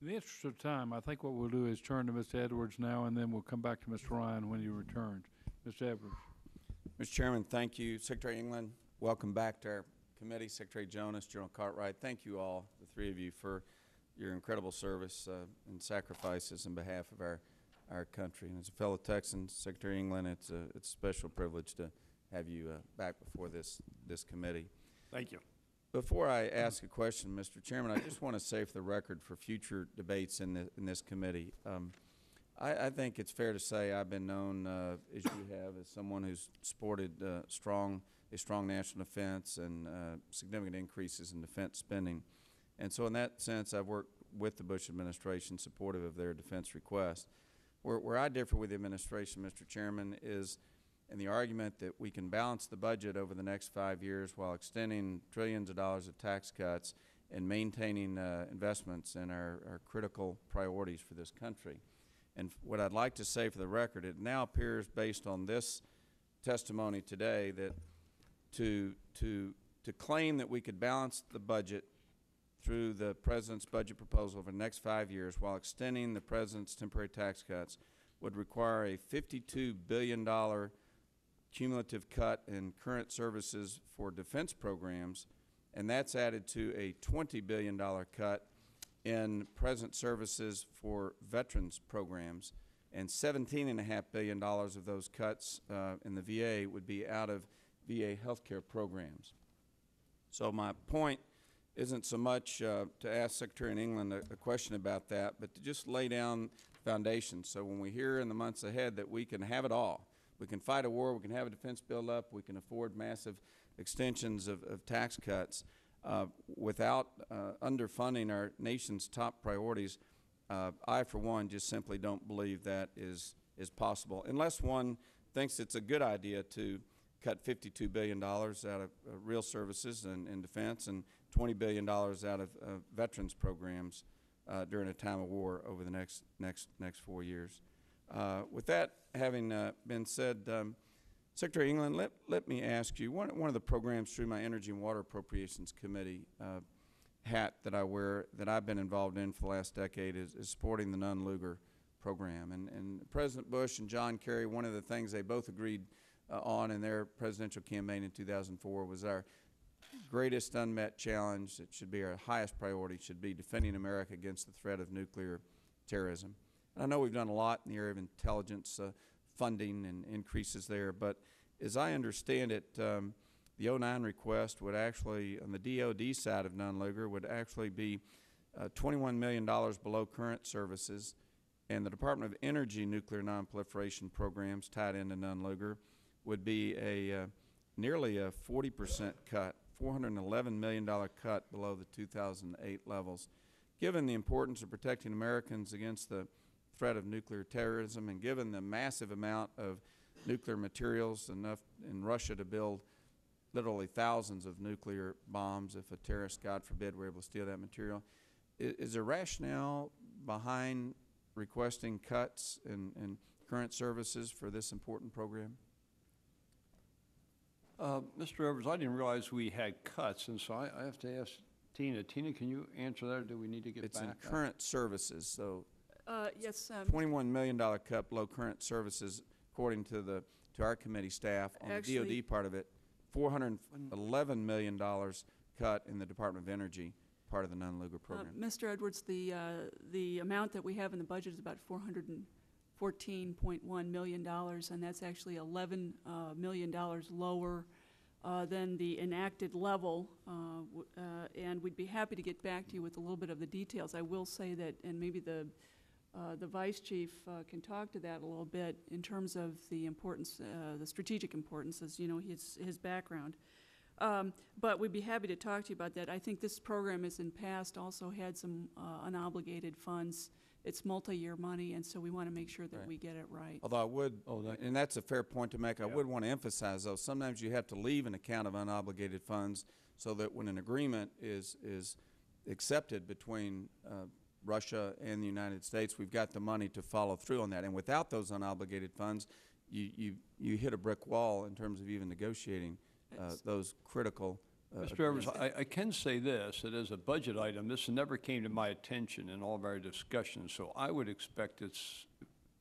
In the interest of time, I think what we'll do is turn to Mr. Edwards now, and then we'll come back to Mr. Ryan when he returns. Mr. Edwards. Mr. Chairman, thank you. Secretary England, welcome back to our committee. Secretary Jonas, General Cartwright, thank you all, the three of you, for your incredible service and sacrifices on behalf of our country. And as a fellow Texan, Secretary England, it's a special privilege to have you back before this committee. Thank you. Before I ask a question, Mr. Chairman, I just want to say for the record for future debates in this committee, I think it's fair to say I've been known, as you have, as someone who's supported a strong national defense and significant increases in defense spending. And so in that sense, I've worked with the Bush administration supportive of their defense request. Where I differ with the administration, Mr. Chairman, is in the argument that we can balance the budget over the next 5 years while extending trillions of dollars of tax cuts and maintaining investments in our critical priorities for this country. And what I'd like to say for the record, it now appears based on this testimony today that to claim that we could balance the budget through the President's budget proposal over the next 5 years while extending the President's temporary tax cuts would require a $52 billion cumulative cut in current services for defense programs, and that's added to a $20 billion cut in present services for veterans programs, and $17.5 billion of those cuts in the VA would be out of VA healthcare programs. So my point isn't so much to ask Secretary in England a question about that, but to just lay down foundations so when we hear in the months ahead that we can have it all. We can fight a war, we can have a defense build up, we can afford massive extensions of tax cuts without underfunding our nation's top priorities. I, for one, just simply don't believe that is possible, unless one thinks it's a good idea to cut $52 billion out of real services and defense and $20 billion out of veterans programs during a time of war over the next 4 years. With that having been said, Secretary England, let me ask you, one of the programs through my Energy and Water Appropriations Committee hat that I wear, that I've been involved in for the last decade, is supporting the Nunn-Lugar program. And President Bush and John Kerry, one of the things they both agreed on in their presidential campaign in 2004 was our greatest unmet challenge, that should be our highest priority, should be defending America against the threat of nuclear terrorism. And I know we've done a lot in the area of intelligence funding and increases there, but as I understand it, the 09 request would actually, on the DOD side of Nunn-Lugar, would actually be $21 million below current services, and the Department of Energy nuclear nonproliferation programs tied into Nunn-Lugar would be nearly a 40% cut, $411 million cut below the 2008 levels. Given the importance of protecting Americans against the threat of nuclear terrorism, and given the massive amount of nuclear materials, enough in Russia to build literally thousands of nuclear bombs if a terrorist, God forbid, were able to steal that material, is there rationale behind requesting cuts in current services for this important program? Mr. Edwards, I didn't realize we had cuts, and so I have to ask Tina. Tina, can you answer that, or do we need to get it's back? It's in current services, so yes. $21 million cut below current services, according to our committee staff. On actually, the DOD part of it, $411 million cut in the Department of Energy part of the Nunn-Lugar program. Mr. Edwards, the amount that we have in the budget is about $414.1 million, and that's actually $11 million lower than the enacted level, and we'd be happy to get back to you with a little bit of the details. I will say that, and maybe the Vice Chief can talk to that a little bit in terms of the importance, the strategic importance, as you know, his background. But we'd be happy to talk to you about that. I think this program has in past also had some unobligated funds. It's multi-year money, and so we want to make sure that we get it right. Although I would, and that's a fair point to make, I would want to emphasize, though, sometimes you have to leave an account of unobligated funds so that when an agreement is accepted between Russia and the United States, we've got the money to follow through on that. And without those unobligated funds, you hit a brick wall in terms of even negotiating those critical Mr. Evers, I can say this, that as a budget item, this never came to my attention in all of our discussions, so I would expect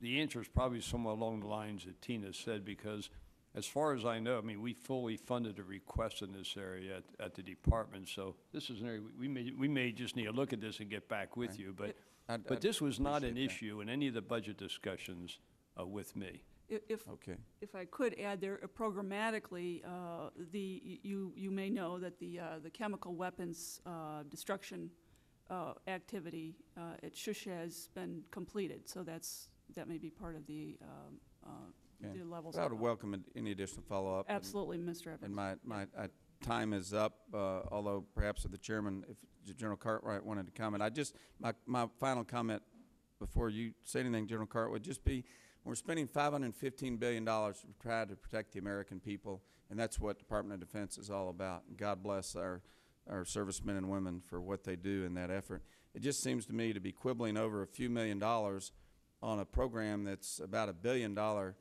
the answer is probably somewhere along the lines that Tina said, because as far as I know, I mean, we fully funded a request in this area at the department, so this is an area, we may just need to look at this and get back with you, but this was not an appreciate that. issue in any of the budget discussions with me. Okay. If I could add there, programmatically, you may know that the chemical weapons destruction activity at Shush has been completed, so that may be part of the levels. I would welcome any additional follow-up. Absolutely, Mr. Evans. And my time is up, although perhaps if the chairman, if General Cartwright wanted to comment. My final comment before you say anything, General Cartwright, would just be, we're spending $515 billion to try to protect the American people, and that's what Department of Defense is all about. And God bless our servicemen and women for what they do in that effort. It just seems to me to be quibbling over a few $1 million on a program that's about $1 billion or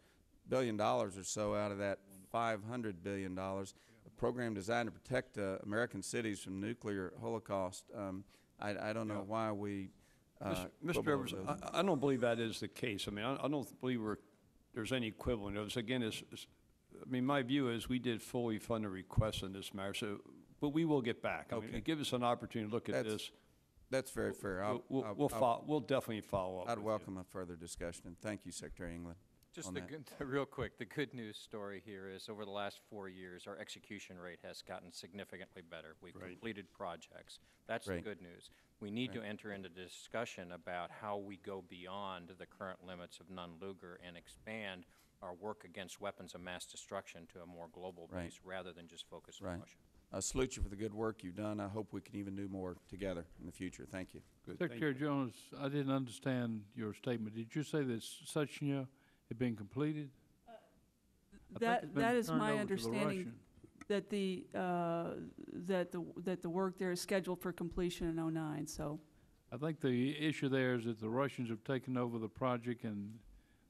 so out of that $500 billion. A program designed to protect American cities from nuclear holocaust. I don't know why we. Mr. Evers, I don't believe that is the case. I mean, I don't believe there's any equivalent. Again, I mean, my view is we did fully fund a request on this matter, but we will get back. I mean, give us an opportunity to look at this. That's very fair. We'll definitely follow up. I'd welcome a further discussion, and thank you, Secretary England. Just real quick, the good news story here is over the last 4 years, our execution rate has gotten significantly better. We've completed projects. That's the good news. We need to enter into discussion about how we go beyond the current limits of non-Luger and expand our work against weapons of mass destruction to a more global base rather than just focus on Russia. I salute you for the good work you've done. I hope we can even do more together in the future. Thank you. Good. Secretary Jones, I didn't understand your statement. Did you say that Suchnia had been completed? That is my understanding, that the work there is scheduled for completion in '09. So I think the issue there is that the Russians have taken over the project and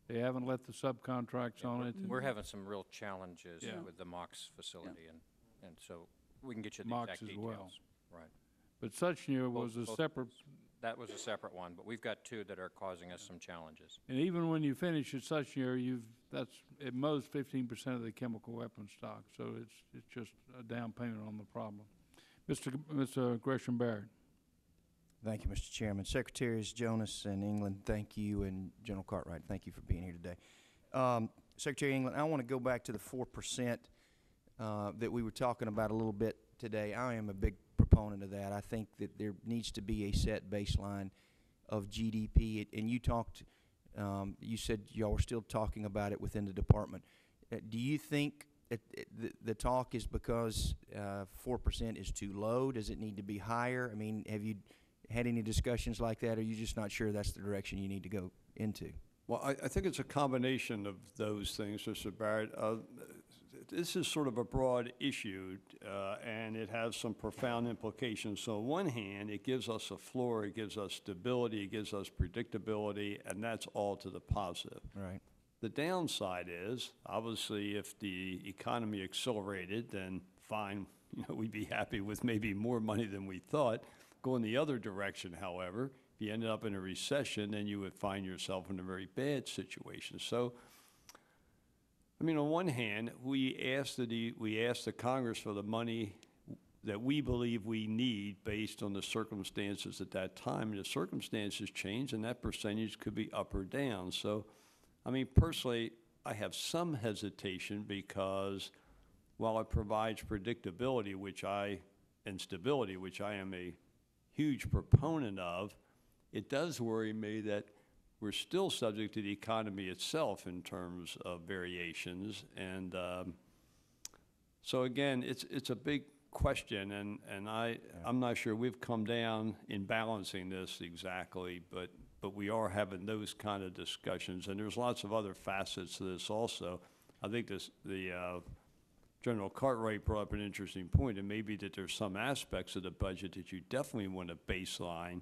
they haven't let the subcontracts on it. We're having some real challenges with the MOX facility, and so we can get you the MOX exact as details. well. Right. But Suchnia was a Both- separate, That was a separate one, but we've got two that are causing us some challenges. and even when you finish at Suchnia, that's at most 15% of the chemical weapons stock. So it's just a down payment on the problem. Mr. Gresham Barrett. Thank you, Mr. Chairman. Secretaries Jonas and England, thank you, and General Cartwright, thank you for being here today. Secretary England, I want to go back to the 4% that we were talking about a little bit today. I am a big proponent of that. I think that there needs to be a set baseline of GDP, and you talked, you said y'all were still talking about it within the department. Do you think the talk is because 4% is too low? Does it need to be higher? I mean, have you had any discussions like that, or are you just not sure that's the direction you need to go into? Well, I think it's a combination of those things, Mr. Barrett. This is sort of a broad issue, and it has some profound implications. So on one hand, it gives us a floor, it gives us stability, it gives us predictability, and that's all to the positive. Right. The downside is, obviously, if the economy accelerated, then fine, we'd be happy with maybe more money than we thought. Going the other direction, however, if you ended up in a recession, then you would find yourself in a very bad situation. So, I mean, on one hand, we asked the Congress for the money that we believe we need based on the circumstances at that time, and the circumstances change, and that percentage could be up or down. So, I mean, personally, I have some hesitation because while it provides predictability, and stability, which I am a huge proponent of, it does worry me that we're still subject to the economy itself in terms of variations. And so again, it's a big question, and I'm not sure we've come down in balancing this exactly, but we are having those kind of discussions, and there's lots of other facets to this also. I think the General Cartwright brought up an interesting point. It may be that there's some aspects of the budget that you definitely want to baseline,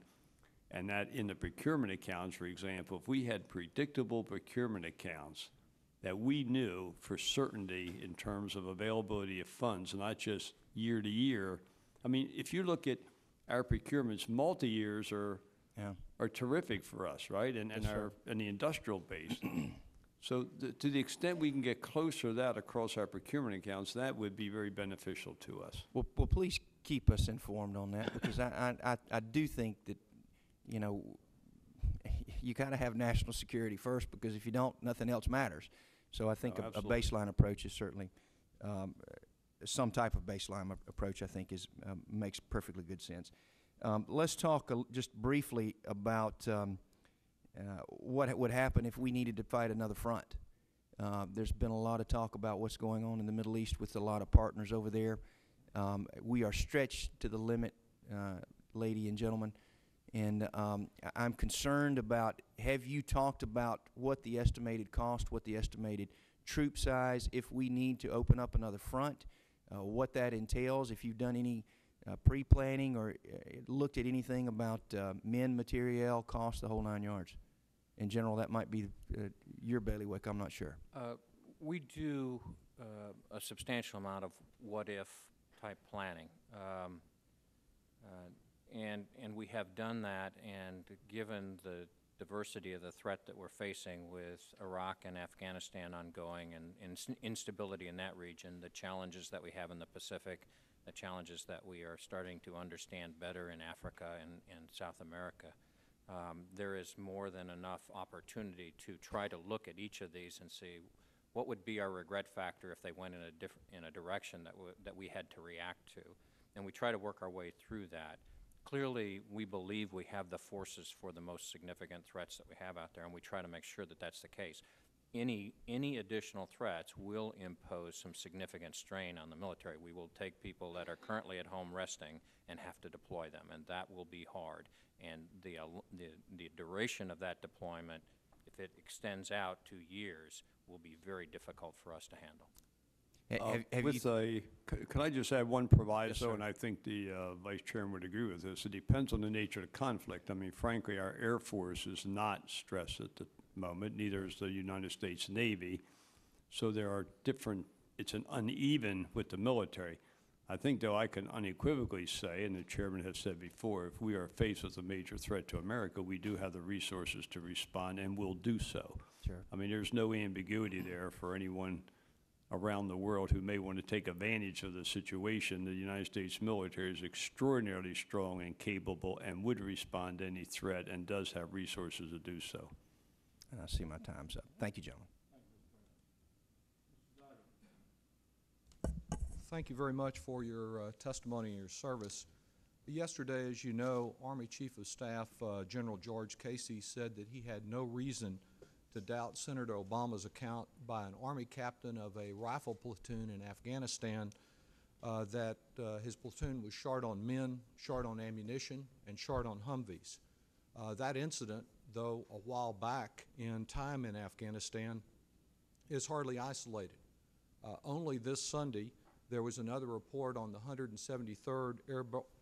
and that in the procurement accounts, for example, if we had predictable procurement accounts, that we knew for certainty in terms of availability of funds, not just year to year. I mean, if you look at our procurements, multi-years are terrific for us, right? And the industrial base. So to the extent we can get closer to that across our procurement accounts, that would be very beneficial to us. Well, please keep us informed on that, because I do think that, you know, you got to have national security first, because if you don't, nothing else matters. So I think a baseline approach is certainly, some type of baseline approach I think makes perfectly good sense. Let's talk just briefly about what would happen if we needed to fight another front. There's been a lot of talk about what's going on in the Middle East with a lot of partners over there. We are stretched to the limit, lady and gentlemen, and I'm concerned about, have you talked about what the estimated cost, what the estimated troop size, if we need to open up another front, what that entails, if you've done any pre-planning or looked at anything about men, materiel, cost, the whole 9 yards? In general, that might be your bailiwick, I'm not sure. We do a substantial amount of what-if type planning. And we have done that, and given the diversity of the threat that we're facing with Iraq and Afghanistan ongoing, and instability in that region, the challenges that we have in the Pacific, the challenges that we are starting to understand better in Africa and South America, there is more than enough opportunity to try to look at each of these and see what would be our regret factor if they went in a direction that we had to react to. And we try to work our way through that. Clearly, we believe we have the forces for the most significant threats that we have out there, and we try to make sure that that's the case. Any additional threats will impose some significant strain on the military. We will take people that are currently at home resting and have to deploy them, and that will be hard. And the duration of that deployment, if it extends out to years, will be very difficult for us to handle. Can I just add one proviso? Yes, and I think the Vice Chairman would agree with this. It depends on the nature of the conflict. I mean, frankly, our Air Force is not stressed at the moment, neither is the United States Navy. So there are different, it's an uneven with the military. I think, though, I can unequivocally say, and the Chairman has said before, if we are faced with a major threat to America, we do have the resources to respond, and will do so. Sure. I mean, there's no ambiguity there for anyone around the world who may want to take advantage of the situation. The United States military is extraordinarily strong and capable and would respond to any threat, and does have resources to do so. And I see my time's up. Thank you, gentlemen. Thank you very much for your testimony and your service. Yesterday, as you know, Army Chief of Staff General George Casey said that he had no reason to doubt Senator Obama's account by an Army captain of a rifle platoon in Afghanistan that his platoon was short on men, short on ammunition, and short on Humvees. That incident, though a while back in time in Afghanistan, is hardly isolated. Only this Sunday, there was another report on the 173rd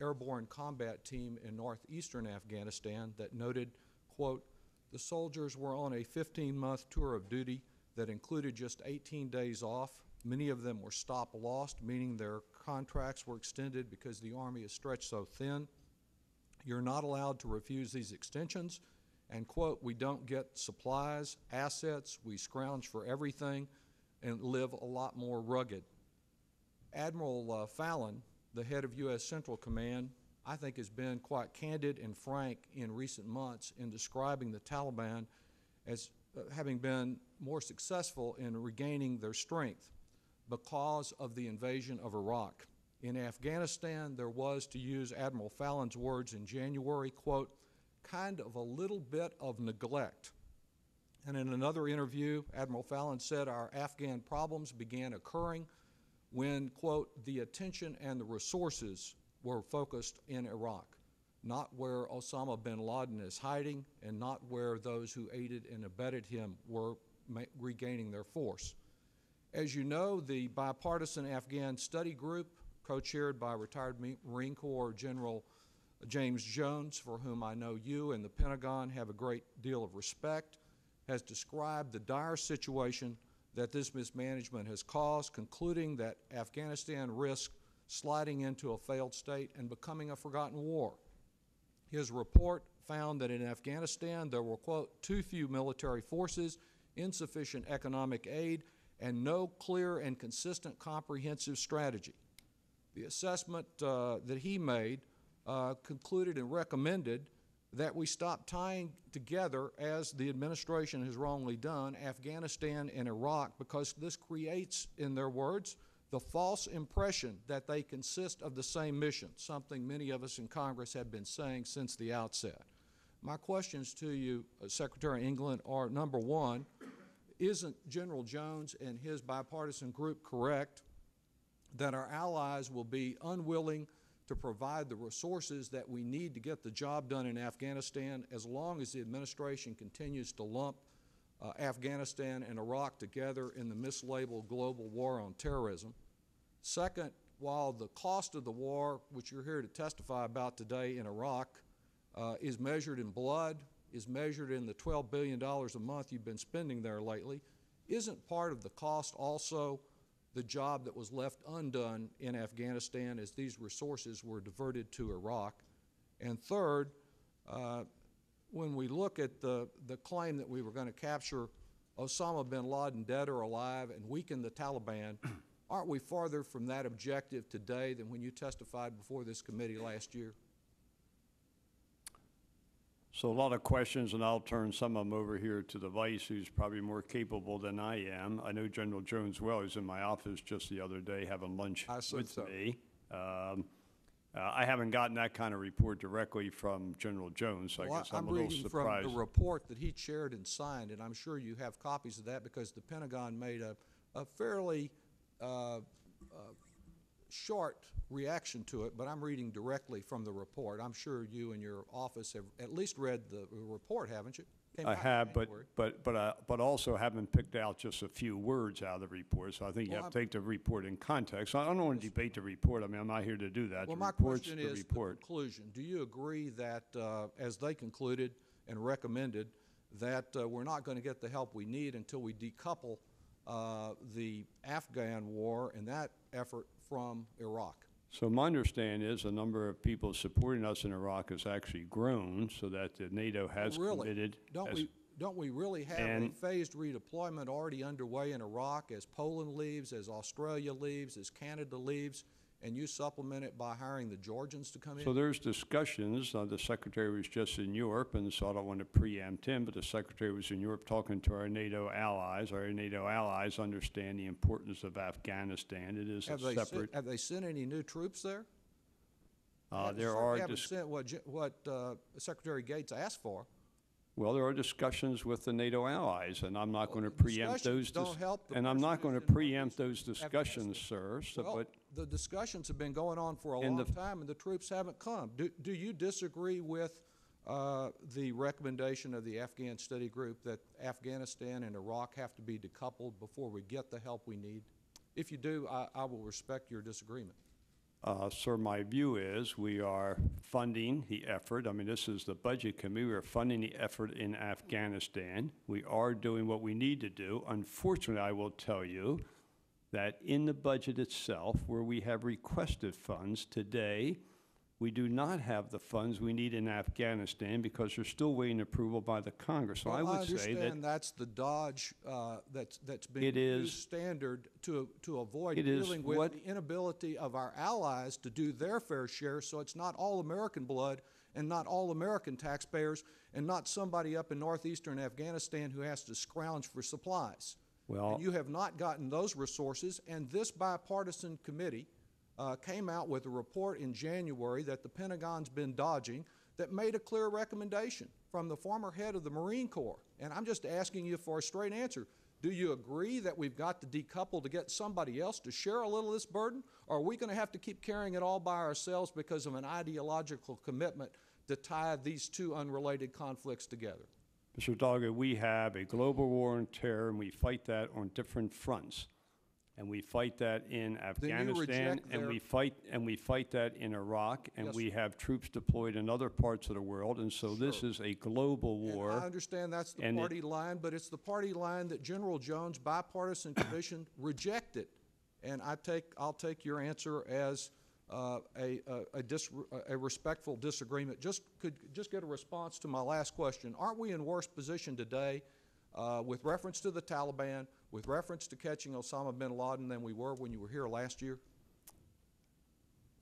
Airborne Combat Team in northeastern Afghanistan that noted, quote, "The soldiers were on a 15-month tour of duty that included just 18 days off. Many of them were stop-lost, meaning their contracts were extended because the Army is stretched so thin. You're not allowed to refuse these extensions. And, quote, we don't get supplies, assets, we scrounge for everything and live a lot more rugged." Admiral Fallon, the head of U.S. Central Command, I think has been quite candid and frank in recent months in describing the Taliban as having been more successful in regaining their strength because of the invasion of Iraq. In Afghanistan, there was, to use Admiral Fallon's words in January, quote, "kind of a little bit of neglect." And in another interview, Admiral Fallon said our Afghan problems began occurring when, quote, "the attention and the resources were focused in Iraq, not where Osama bin Laden is hiding and not where those who aided and abetted him were regaining their force." As you know, the bipartisan Afghan study group, co-chaired by retired Marine Corps General James Jones, for whom I know you and the Pentagon have a great deal of respect, has described the dire situation that this mismanagement has caused, concluding that Afghanistan risks sliding into a failed state and becoming a forgotten war. His report found that in Afghanistan there were, quote, too few military forces, insufficient economic aid, and no clear and consistent comprehensive strategy. The assessment that he made concluded and recommended that we stop tying together, as the administration has wrongly done, Afghanistan and Iraq, because this creates, in their words, the false impression that they consist of the same mission, something many of us in Congress have been saying since the outset. My questions to you, Secretary England, are, number one, isn't General Jones and his bipartisan group correct that our allies will be unwilling to provide the resources that we need to get the job done in Afghanistan as long as the administration continues to lump Afghanistan and Iraq together in the mislabeled global war on terrorism? Second, while the cost of the war, which you're here to testify about today in Iraq, is measured in blood, is measured in the $12 billion a month you've been spending there lately, isn't part of the cost also the job that was left undone in Afghanistan as these resources were diverted to Iraq? And third, when we look at the claim that we were going to capture Osama bin Laden dead or alive and weaken the Taliban, aren't we farther from that objective today than when you testified before this committee last year? So a lot of questions, and I'll turn some of them over here to the vice, who's probably more capable than I am. I know General Jones well. He was in my office just the other day having lunch with me. I haven't gotten that kind of report directly from General Jones, so I guess I'm a little surprised. I'm reading from the report that he chaired and signed, and I'm sure you have copies of that because the Pentagon made a fairly short reaction to it, but I'm reading directly from the report. I'm sure you and your office have at least read the report, haven't you? I have, but also haven't picked out just a few words out of the report, so I think you have to take the report in context. I don't want to debate the report. I mean, I'm not here to do that. Well, the my question is the conclusion. Do you agree that, as they concluded and recommended, that we're not going to get the help we need until we decouple the Afghan war and that effort from Iraq? So my understanding is the number of people supporting us in Iraq has actually grown, so that the NATO has committed. Don't we really have a phased redeployment already underway in Iraq as Poland leaves, as Australia leaves, as Canada leaves, and you supplement it by hiring the Georgians to come in? So there's discussions. The Secretary was just in Europe, and so I don't want to preempt him, but the Secretary was in Europe talking to our NATO allies. Our NATO allies understand the importance of Afghanistan. It is Have they sent any new troops there? There are. They haven't sent what Secretary Gates asked for. Well, there are discussions with the NATO allies, and I'm not going to preempt those. And I'm not going to preempt those discussions, sir. So, well, the discussions have been going on for a long time, and the troops haven't come. Do you disagree with the recommendation of the Afghan study group that Afghanistan and Iraq have to be decoupled before we get the help we need? If you do, I will respect your disagreement. Sir, my view is we are funding the effort. I mean, this is the Budget Committee. We are funding the effort in Afghanistan. We are doing what we need to do. Unfortunately, I will tell you that in the budget itself, where we have requested funds today, we do not have the funds we need in Afghanistan because they're still waiting approval by the Congress. So well, I would say that that's the dodge that's been used standard to avoid dealing with the inability of our allies to do their fair share. So it's not all American blood and not all American taxpayers and not somebody up in northeastern Afghanistan who has to scrounge for supplies. Well, and you have not gotten those resources, and this bipartisan committee came out with a report in January that the Pentagon's been dodging that made a clear recommendation from the former head of the Marine Corps. And I'm just asking you for a straight answer. Do you agree that we've got to decouple to get somebody else to share a little of this burden? Or are we going to have to keep carrying it all by ourselves because of an ideological commitment to tie these two unrelated conflicts together? Mr. Doggett, we have a global war on terror, and we fight that on different fronts. and we fight that in Then you Afghanistan, reject and their- we fight that in Iraq, and Yes. we have troops deployed in other parts of the world, and so this Sure. is a global And war. I understand that's the and it- party line, but it's the party line that General Jones, bipartisan commission, rejected. And I'll take your answer as a respectful disagreement. Could get a response to my last question. Aren't we in worse position today with reference to the Taliban, with reference to catching Osama bin Laden than we were when you were here last year?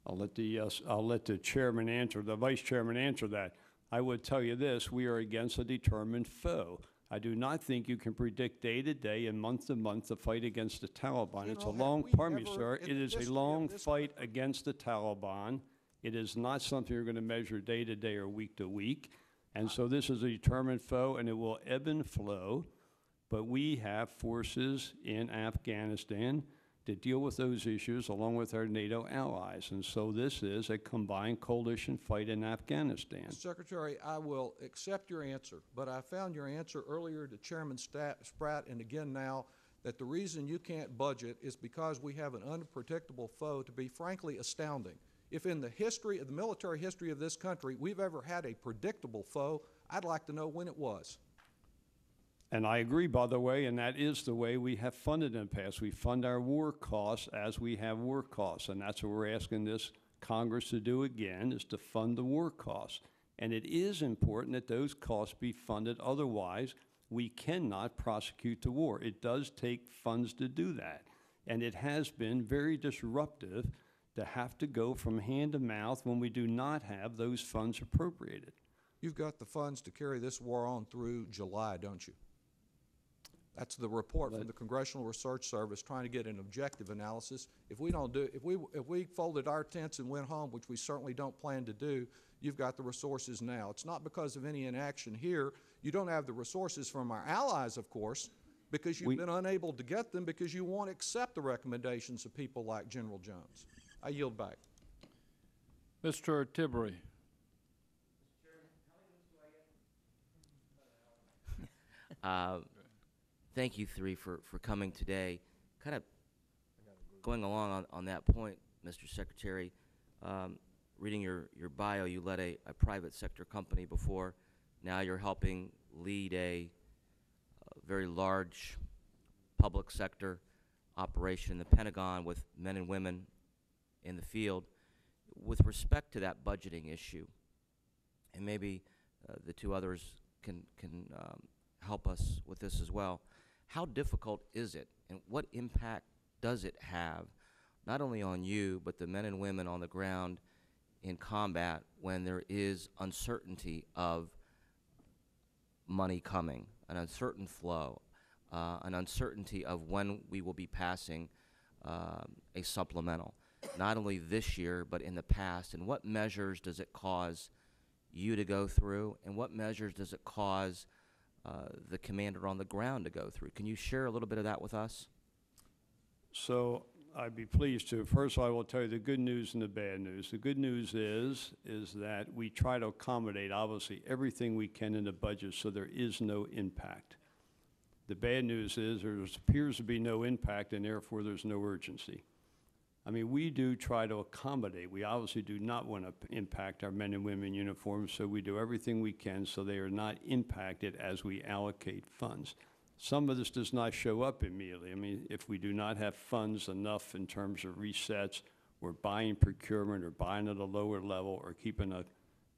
I'll let the chairman answer, the vice chairman answer that. I would tell you this: we are against a determined foe. I do not think you can predict day to day and month to month the fight against the Taliban. It's a General, long, have we pardon me, ever sir, in it the is a history long of this fight country- against the Taliban. It is not something you're going to measure day to day or week to week. And so this is a determined foe, and it will ebb and flow. But we have forces in Afghanistan to deal with those issues along with our NATO allies. And so this is a combined coalition fight in Afghanistan. Secretary, I will accept your answer, but I found your answer earlier to Chairman Spratt and again now that the reason you can't budget is because we have an unpredictable foe to be frankly astounding. If in the history of the military history of this country we've ever had a predictable foe, I'd like to know when it was. And I agree, by the way, and that is the way we have funded in the past. We fund our war costs as we have war costs, and that's what we're asking this Congress to do again, is to fund the war costs. And it is important that those costs be funded. Otherwise, we cannot prosecute the war. It does take funds to do that. And it has been very disruptive to have to go from hand to mouth when we do not have those funds appropriated. You've got the funds to carry this war on through July, don't you? That's the report from the Congressional Research Service trying to get an objective analysis. If we folded our tents and went home, which we certainly don't plan to do, you've got the resources now. It's not because of any inaction here. You don't have the resources from our allies, of course, because you've been unable to get them because you won't accept the recommendations of people like General Jones. I yield back. Mr. Tiberi. Thank you three for coming today. Kind of going along on that point, Mr. Secretary, reading your bio, you led a private sector company before. Now you're helping lead a very large public sector operation in the Pentagon with men and women in the field. With respect to that budgeting issue, and maybe the two others can help us with this as well, how difficult is it, and what impact does it have, not only on you, but the men and women on the ground in combat when there is uncertainty of money coming, an uncertain flow, an uncertainty of when we will be passing a supplemental, not only this year, but in the past, and what measures does it cause you to go through, and what measures does it cause the commander on the ground to go through? Can you share a little bit of that with us? So I'd be pleased to. First, I will tell you the good news and the bad news. The good news is that we try to accommodate, obviously, everything we can in the budget so there is no impact. The bad news is there appears to be no impact, and therefore there's no urgency. I mean, we do try to accommodate. We obviously do not want to impact our men and women in uniform, so we do everything we can so they are not impacted as we allocate funds. Some of this does not show up immediately. I mean, if we do not have funds enough in terms of resets, or buying procurement, or buying at a lower level, or keeping a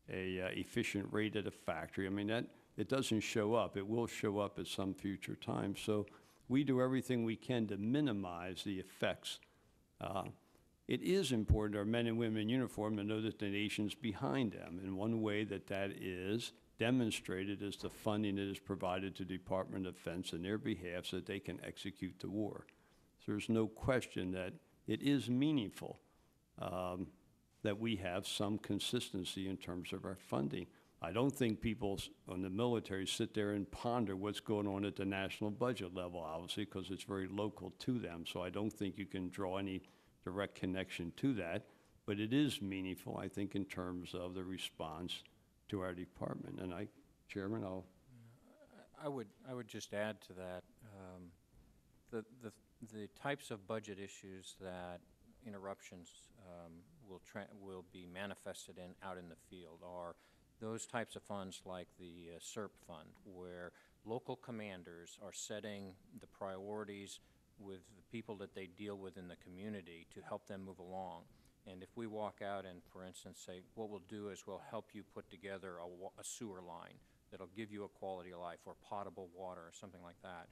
efficient rate at a factory, I mean, that it doesn't show up. It will show up at some future time. So we do everything we can to minimize the effects. It is important to our men and women in uniform to know that the nation's behind them, and one way that is demonstrated is the funding that is provided to the Department of Defense in their behalf so that they can execute the war. So there's no question that it is meaningful that we have some consistency in terms of our funding. I don't think people in the military sit there and ponder what's going on at the national budget level, obviously, because it's very local to them. So I don't think you can draw any direct connection to that. But it is meaningful, I think, in terms of the response to our department. And Chairman, I would just add to that, the types of budget issues that interruptions will be manifested out in the field are those types of funds like the SERP fund, where local commanders are setting the priorities with the people that they deal with in the community to help them move along. And if we walk out and, for instance, say, what we'll do is we'll help you put together a sewer line that'll give you a quality of life, or potable water, or something like that,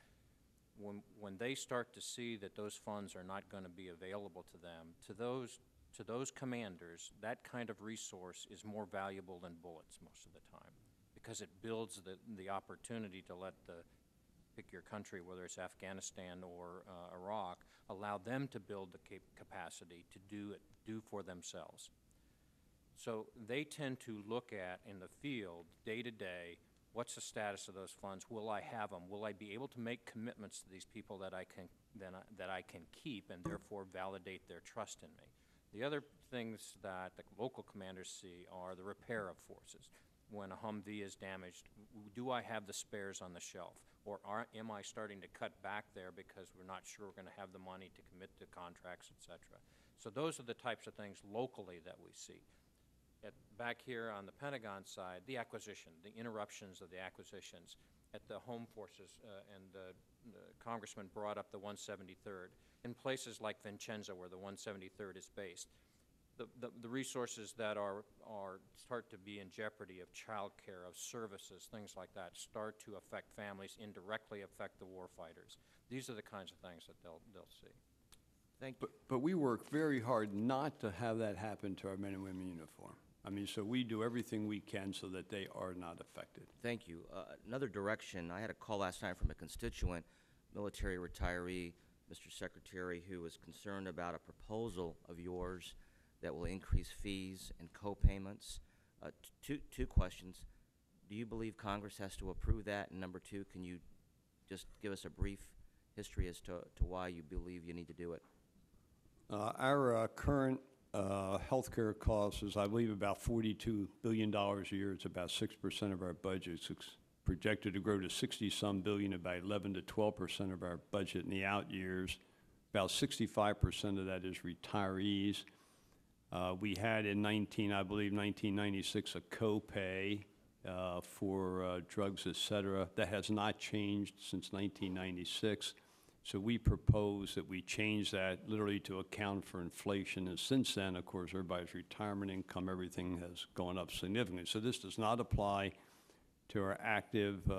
when they start to see that those funds are not going to be available to them, to those commanders, that kind of resource is more valuable than bullets most of the time, because it builds the opportunity to pick your country, whether it's Afghanistan or Iraq, allow them to build the capacity to do for themselves. So they tend to look at, in the field, day to day, what's the status of those funds? Will I have them? Will I be able to make commitments to these people that I can keep, and therefore validate their trust in me? The other things that the local commanders see are the repair of forces. When a Humvee is damaged, do I have the spares on the shelf? Or am I starting to cut back there because we're not sure we're going to have the money to commit to contracts, et cetera? So those are the types of things locally that we see. Back here on the Pentagon side, the acquisition, the interruptions of the acquisitions at the home forces, and the Congressman brought up the 173rd. In places like Vincenzo, where the 173rd is based, the resources that start to be in jeopardy of child care, of services, things like that, start to affect families, indirectly affect the warfighters. These are the kinds of things that they'll see. Thank you. But we work very hard not to have that happen to our men and women in uniform. I mean, so we do everything we can so that they are not affected. Thank you. Another direction, I had a call last night from a constituent, military retiree, Mr. Secretary, who was concerned about a proposal of yours that will increase fees and co-payments. Two questions. Do you believe Congress has to approve that? And number two, can you just give us a brief history as to why you believe you need to do it? Our current health care costs is, I believe, about $42 billion a year. It's about 6% of our budget. It's projected to grow to 60-some billion, about 11 to 12% of our budget in the out years. About 65% of that is retirees. We had in 1996, a copay for drugs, et cetera. That has not changed since 1996. So we propose that we change that literally to account for inflation. And since then, of course, everybody's retirement income, everything has gone up significantly. So this does not apply to our active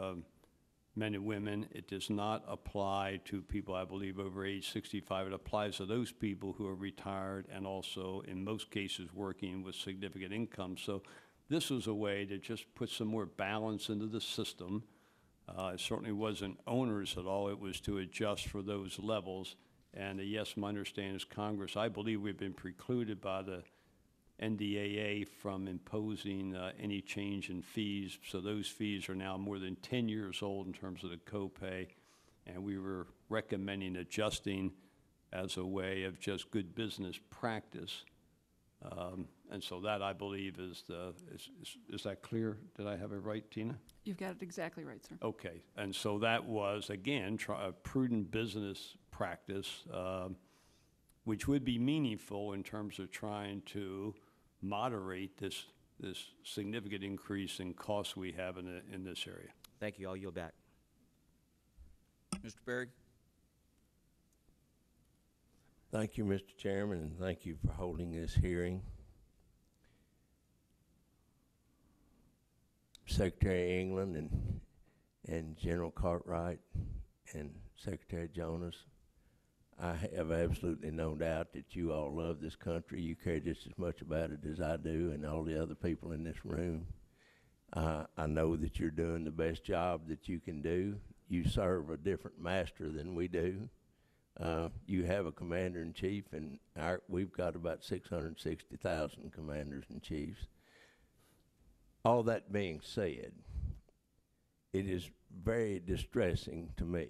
men and women. It does not apply to people, I believe, over age 65. It applies to those people who are retired and also, in most cases, working with significant income. So this was a way to just put some more balance into the system. It certainly wasn't onerous at all. It was to adjust for those levels. And yes, my understanding is Congress, I believe we've been precluded by the NDAA from imposing any change in fees. So those fees are now more than 10 years old in terms of the copay. And we were recommending adjusting as a way of just good business practice. And so that, I believe, is that clear? Did I have it right, Tina? You've got it exactly right, sir. Okay, and so that was, again, a prudent business practice, which would be meaningful in terms of trying to moderate this significant increase in costs we have in this area. Thank you. I'll yield back. Mr. Berry? Thank you, Mr. Chairman, and thank you for holding this hearing. Secretary England and General Cartwright and Secretary Jonas, I have absolutely no doubt that you all love this country. You care just as much about it as I do and all the other people in this room. I know that you're doing the best job that you can do. You serve a different master than we do. You have a commander-in-chief, and we've got about 660,000 commanders-in-chiefs. All that being said, it is very distressing to me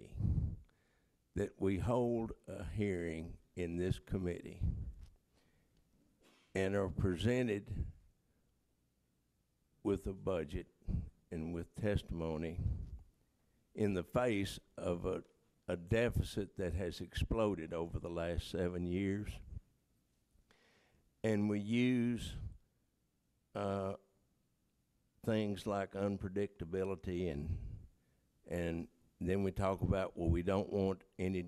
that we hold a hearing in this committee and are presented with a budget and with testimony in the face of a deficit that has exploded over the last 7 years. And we use things like unpredictability, and then we talk about, well, we don't want any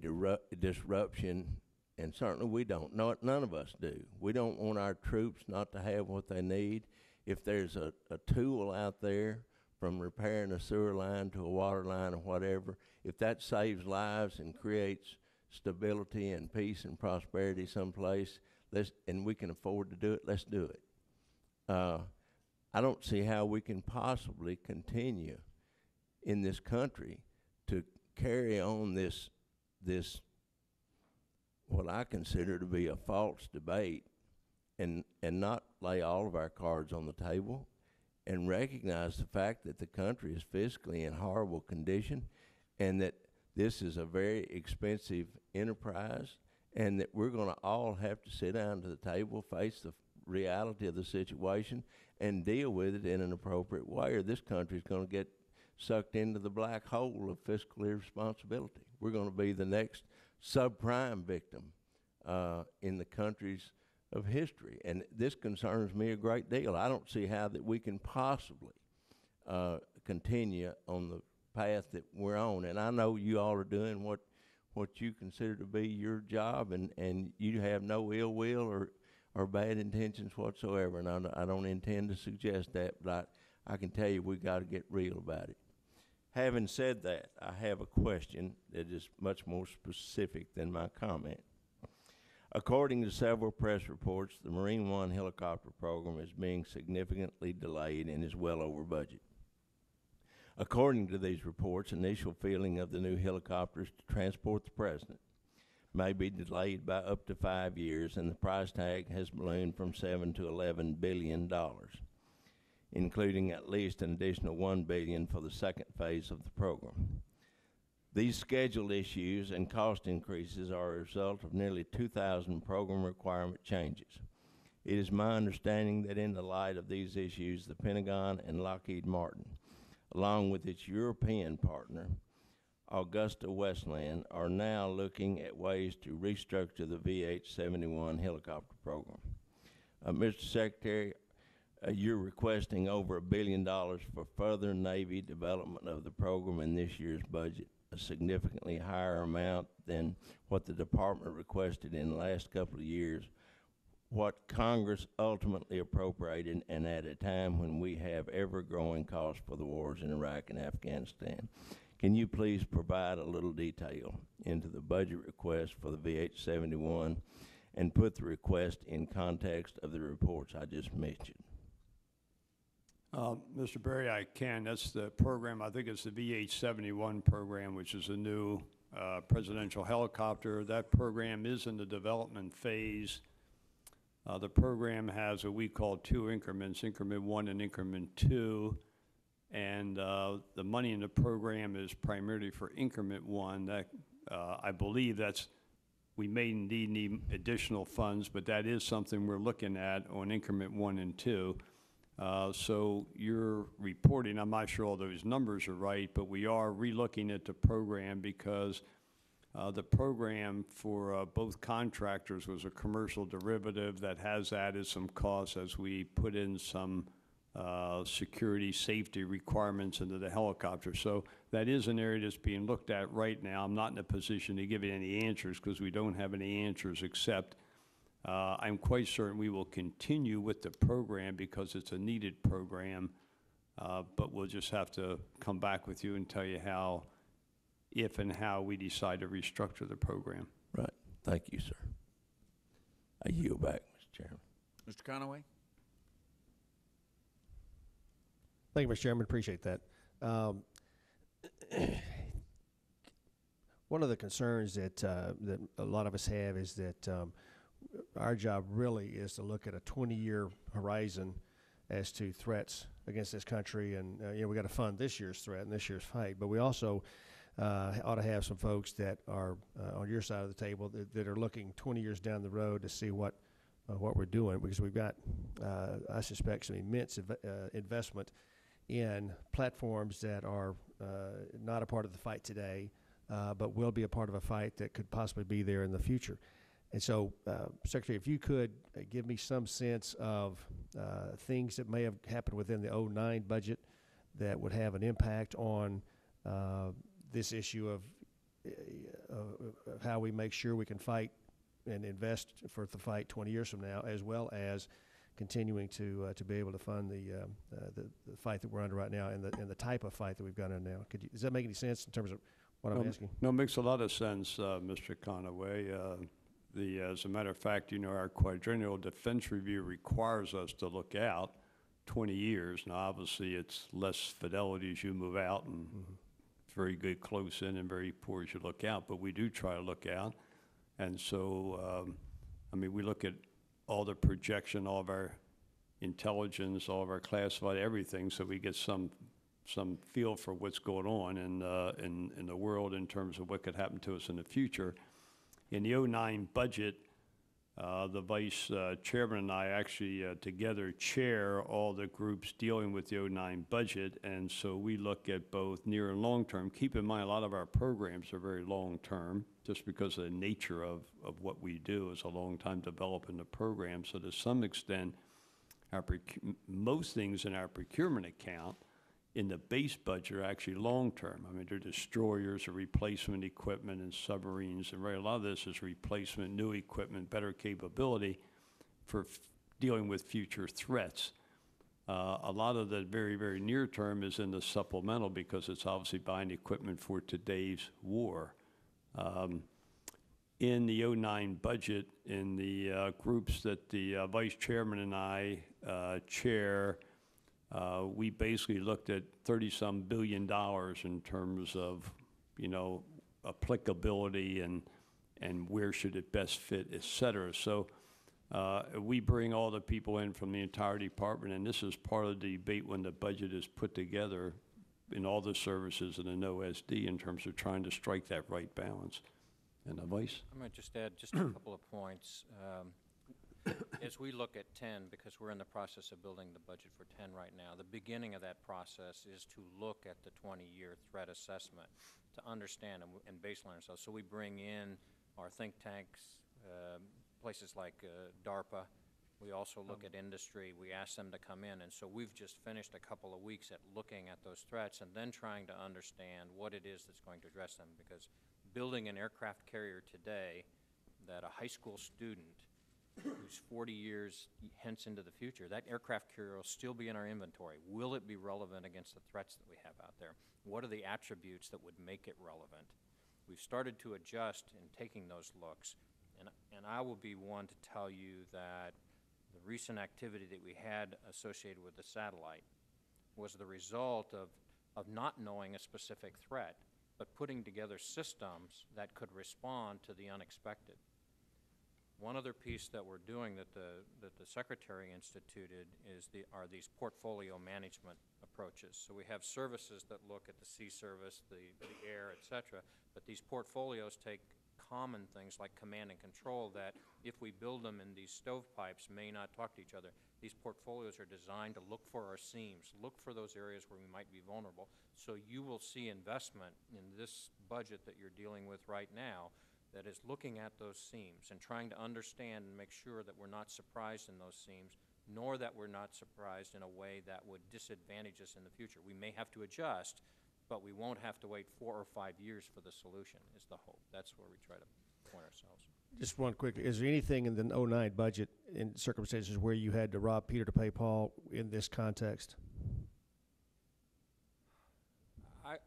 disruption, and certainly we don't. None of us do. We don't want our troops not to have what they need. If there's a tool out there, from repairing a sewer line to a water line or whatever, if that saves lives and creates stability and peace and prosperity someplace, and we can afford to do it, let's do it. I don't see how we can possibly continue in this country to carry on this what I consider to be a false debate and not lay all of our cards on the table and recognize the fact that the country is fiscally in horrible condition and that this is a very expensive enterprise and that we're going to all have to sit down to the table, face the reality of the situation, and deal with it in an appropriate way, or this country is going to get sucked into the black hole of fiscal irresponsibility. We're going to be the next subprime victim in the countries of history, and this concerns me a great deal. I don't see how that we can possibly continue on the path that we're on, and I know you all are doing what you consider to be your job, and you have no ill will or bad intentions whatsoever, and I don't intend to suggest that, but I can tell you we've got to get real about it. Having said that, I have a question that is much more specific than my comment. According to several press reports, the Marine One helicopter program is being significantly delayed and is well over budget. According to these reports, initial fielding of the new helicopters to transport the president may be delayed by up to 5 years, and the price tag has ballooned from $7 to $11 billion, including at least an additional $1 billion for the second phase of the program. These schedule issues and cost increases are a result of nearly 2,000 program requirement changes. It is my understanding that in the light of these issues, the Pentagon and Lockheed Martin, along with its European partner, Augusta Westland, are now looking at ways to restructure the VH-71 helicopter program. Mr. Secretary, you're requesting over $1 billion for further Navy development of the program in this year's budget, a significantly higher amount than what the department requested in the last couple of years, what Congress ultimately appropriated, and at a time when we have ever-growing costs for the wars in Iraq and Afghanistan. Can you please provide a little detail into the budget request for the VH-71 and put the request in context of the reports I just mentioned? Mr. Berry, I can. That's the program, I think it's the VH-71 program, which is a new presidential helicopter. That program is in the development phase. The program has what we call two increments, increment 1 and increment 2. And the money in the program is primarily for increment 1. That I believe we may indeed need additional funds, but that is something we're looking at on increment 1 and 2. So you're reporting, I'm not sure all those numbers are right, but we are relooking at the program because the program for both contractors was a commercial derivative that has added some costs as we put in some security safety requirements into the helicopter. So that is an area that's being looked at right now. I'm not in a position to give you any answers because we don't have any answers, except I'm quite certain we will continue with the program because it's a needed program, but we'll just have to come back with you and tell you if and how we decide to restructure the program. Right. Thank you, sir. I yield back, Mr. Chairman. Mr. Conaway? Thank you, Mr. Chairman. Appreciate that. One of the concerns that a lot of us have is that our job really is to look at a 20-year horizon as to threats against this country, and we got to fund this year's threat and this year's fight, but we also ought to have some folks that are on your side of the table that are looking 20 years down the road to see what we're doing, because we've got, I suspect, some immense investment in platforms that are not a part of the fight today, but will be a part of a fight that could possibly be there in the future. And so, Secretary, if you could give me some sense of things that may have happened within the '09 budget that would have an impact on this issue of how we make sure we can fight and invest for the fight 20 years from now, as well as continuing to be able to fund the fight that we're under right now and the type of fight that we've got under now. Does that make any sense in terms of what I'm asking? No, it makes a lot of sense, Mr. Conaway. As a matter of fact, our quadrennial defense review requires us to look out 20 years. Now, obviously, it's less fidelity as you move out, and it's very good close in and very poor as you look out. But we do try to look out. And so, we look at all the projection, all of our intelligence, all of our classified everything, so we get some feel for what's going on in the world in terms of what could happen to us in the future. In the '09 budget, the vice chairman and I actually together chair all the groups dealing with the '09 budget, and so we look at both near and long term. Keep in mind, a lot of our programs are very long term, just because of the nature of what we do is a long time developing the program. So to some extent, most things in our procurement account in the base budget are actually long-term. They're destroyers or replacement equipment and submarines, and a lot of this is replacement, new equipment, better capability for dealing with future threats. A lot of the very, very near term is in the supplemental because it's obviously buying equipment for today's war. In the '09 budget, in the groups that the vice chairman and I chair, we basically looked at $30-some billion in terms of, applicability and where should it best fit, et cetera. So we bring all the people in from the entire department, and this is part of the debate when the budget is put together in all the services in an OSD in terms of trying to strike that right balance. And the vice? I might just add just a couple of points. As we look at 10, because we're in the process of building the budget for 10 right now, the beginning of that process is to look at the 20-year threat assessment to understand and baseline ourselves. So we bring in our think tanks, places like DARPA. We also look at industry. We ask them to come in. And so we've just finished a couple of weeks at looking at those threats and then trying to understand what it is that's going to address them. Because building an aircraft carrier today that a high school student who's 40 years hence into the future, that aircraft carrier will still be in our inventory. Will it be relevant against the threats that we have out there? What are the attributes that would make it relevant? We've started to adjust in taking those looks, and I will be one to tell you that the recent activity that we had associated with the satellite was the result of not knowing a specific threat, but putting together systems that could respond to the unexpected. One other piece that we're doing that the Secretary instituted are these portfolio management approaches. So we have services that look at the sea service, the air, et cetera, but these portfolios take common things like command and control that if we build them in these stovepipes may not talk to each other. These portfolios are designed to look for our seams, look for those areas where we might be vulnerable. So you will see investment in this budget that you're dealing with right now that is looking at those seams and trying to understand and make sure that we're not surprised in those seams, nor that we're not surprised in a way that would disadvantage us in the future. We may have to adjust, but we won't have to wait 4 or 5 years for the solution, is the hope. That's where we try to point ourselves. Just one quick, is there anything in the '09 budget in circumstances where you had to rob Peter to pay Paul in this context?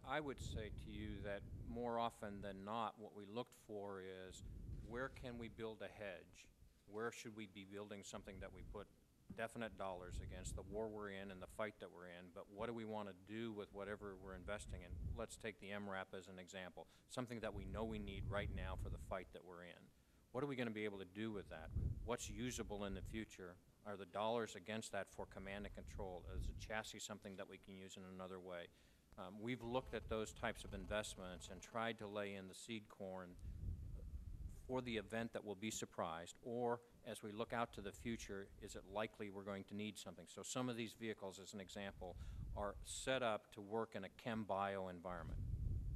I would say to you that more often than not, what we looked for is where can we build a hedge? Where should we be building something that we put definite dollars against the war we're in and the fight that we're in, but what do we want to do with whatever we're investing in? Let's take the MRAP as an example, something that we know we need right now for the fight that we're in. What are we going to be able to do with that? What's usable in the future? Are the dollars against that for command and control? Is the chassis something that we can use in another way? We've looked at those types of investments and tried to lay in the seed corn for the event that we'll be surprised, or as we look out to the future, is it likely we're going to need something? So some of these vehicles, as an example, are set up to work in a chem-bio environment.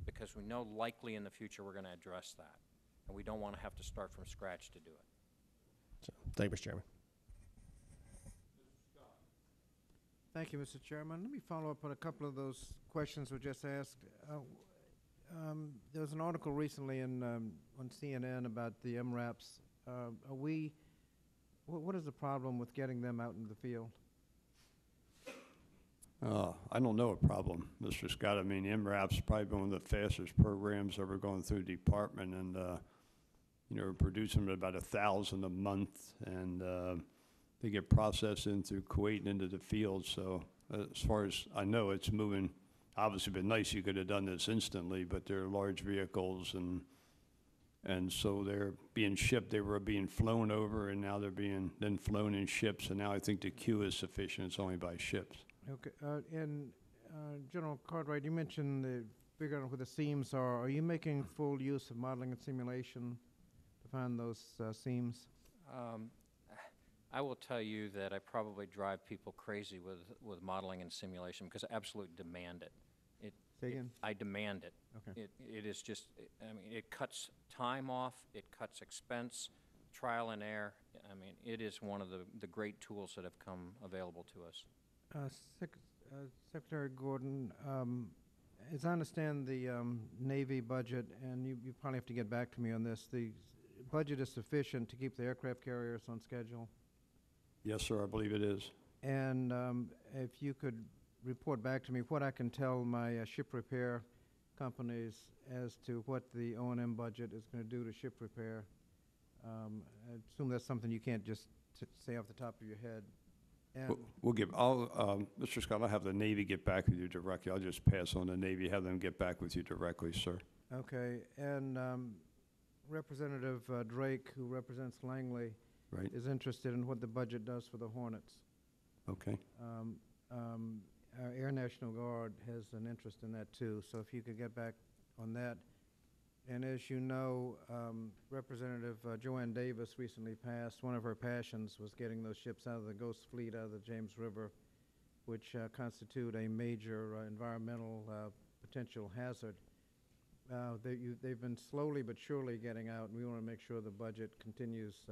because we know likely in the future we're going to address that, and we don't want to have to start from scratch to do it. So, thank you, Mr. Chairman. Thank you, Mr. Chairman. Let me follow up on a couple of those questions we just asked. There was an article recently on CNN about the MRAPs. What is the problem with getting them out in the field? I don't know a problem, Mr. Scott. I mean, MRAP's probably been one of the fastest programs ever going through the department, and we're producing about 1,000 a month, and they get processed in through Kuwait and into the field. So as far as I know, it's moving. Obviously, it'd been nice you could have done this instantly, but they're large vehicles, and so they're being shipped. They were being flown over, and now they're being then flown in ships. And now I think the queue is sufficient. It's only by ships. Okay. And General Cartwright, you mentioned figuring out where the seams are. Are you making full use of modeling and simulation to find those seams? I will tell you that I probably drive people crazy with modeling and simulation because I absolutely demand it. Say again? I demand it. Okay. It is just, I mean, it cuts time off, it cuts expense, trial and error. I mean, it is one of the great tools that have come available to us. Secretary Gordon, as I understand the Navy budget, and you probably have to get back to me on this, the budget is sufficient to keep the aircraft carriers on schedule? Yes, sir, I believe it is. And if you could report back to me what I can tell my ship repair companies as to what the O&M budget is going to do to ship repair. I assume that's something you can't just say off the top of your head. And Mr. Scott, I'll have the Navy get back with you directly. I'll just pass on the Navy, have them get back with you directly, sir. Okay, and Representative Drake, who represents Langley, Right. is interested in what the budget does for the Hornets. Okay. Our Air National Guard has an interest in that too, so if you could get back on that. And as you know, Representative Joanne Davis recently passed. One of her passions was getting those ships out of the Ghost Fleet, out of the James River, which constitute a major environmental potential hazard. They've been slowly but surely getting out, and we want to make sure the budget continues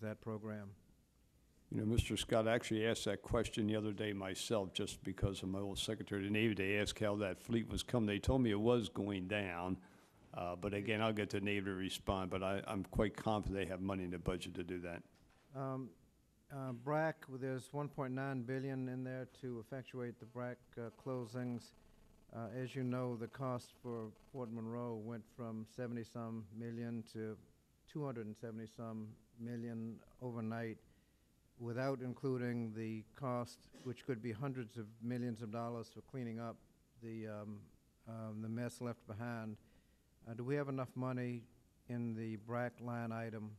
that program. You know, Mr. Scott, I actually asked that question the other day myself, just because of my old Secretary of the Navy. They asked how that fleet was coming. They told me it was going down. But again, I'll get the Navy to respond, but I'm quite confident they have money in the budget to do that. BRAC, there's $1.9 billion in there to effectuate the BRAC closings. As you know, the cost for Fort Monroe went from 70-some million to 270-some million overnight, without including the cost, which could be hundreds of millions of dollars for cleaning up the mess left behind. Do we have enough money in the BRAC line item?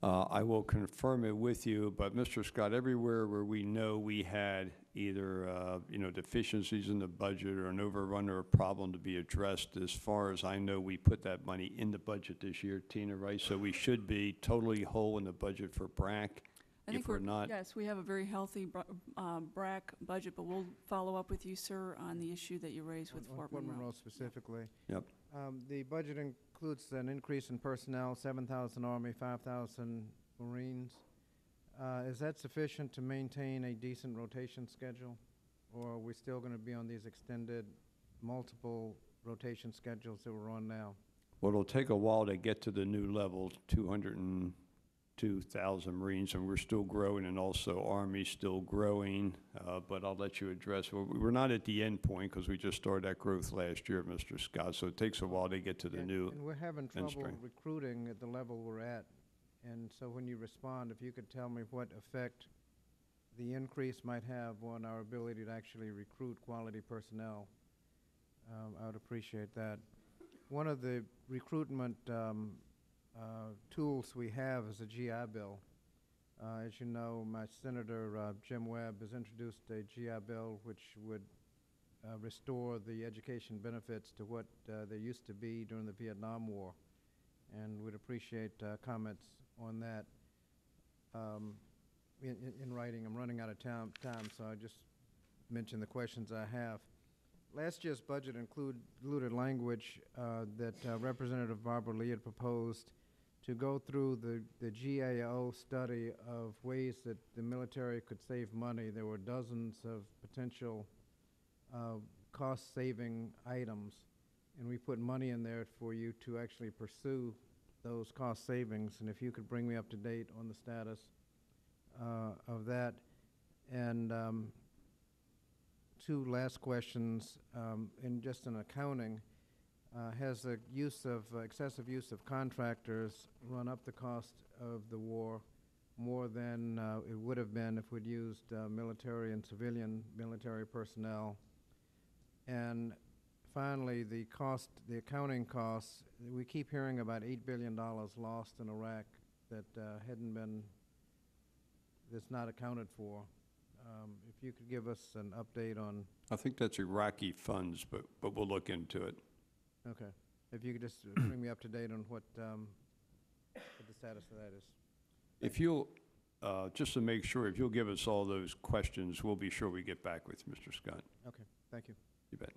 I will confirm it with you, but Mr. Scott, everywhere where we know we had either deficiencies in the budget or an overrun or a problem to be addressed, as far as I know, we put that money in the budget this year, Tina, right? So we should be totally whole in the budget for BRAC. I think if we're not, yes, we have a very healthy BRAC budget, but we'll follow up with you, sir, on the issue that you raised with Fort Monroe. Specifically. Yep. The budget includes an increase in personnel, 7,000 Army, 5,000 Marines. Is that sufficient to maintain a decent rotation schedule? Or are we still going to be on these extended multiple rotation schedules that we're on now? well, it'll take a while to get to the new level, 202,000 Marines, and we're still growing, and also Army's still growing, but I'll let you address. We're not at the end point because we just started that growth last year, Mr. Scott, so it takes a while to get to the new. And we're having trouble strength. recruiting at the level we're at. And so when you respond, if you could tell me what effect the increase might have on our ability to actually recruit quality personnel, I would appreciate that. One of the recruitment tools we have is a GI Bill. As you know, my Senator Jim Webb has introduced a GI Bill which would restore the education benefits to what they used to be during the Vietnam War. And we'd appreciate comments on that in writing. I'm running out of time, so I just mention the questions I have. last year's budget included language that Representative Barbara Lee had proposed to go through the GAO study of ways that the military could save money. There were dozens of potential cost-saving items, and we put money in there for you to actually pursue those cost savings. And if you could bring me up to date on the status of that. And two last questions. In just in accounting, has the use of excessive use of contractors run up the cost of the war more than it would have been if we'd used military and civilian military personnel? And finally, the accounting costs, we keep hearing about $8 billion lost in Iraq that that's not accounted for. If you could give us an update on. I think that's Iraqi funds, but we'll look into it. Okay. If you could just bring me up to date on what the status of that is. If you'll, just to make sure, if you'll give us all those questions, we'll be sure we get back with Mr. Scott. Okay. Thank you. You bet.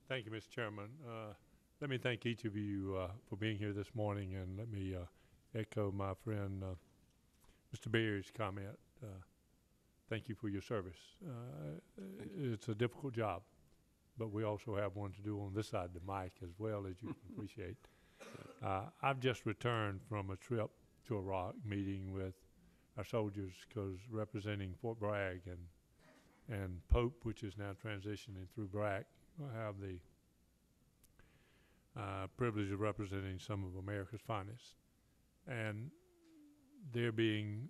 Thank you, Mr. Chairman. Let me thank each of you for being here this morning, and let me echo my friend Mr. Beer's comment. Thank you for your service. It's a difficult job, but we also have one to do on this side of the mic as well, as you can appreciate. I've just returned from a trip to Iraq meeting with our soldiers, because representing Fort Bragg and Pope, which is now transitioning through BRAC, I have the privilege of representing some of America's finest. And they're being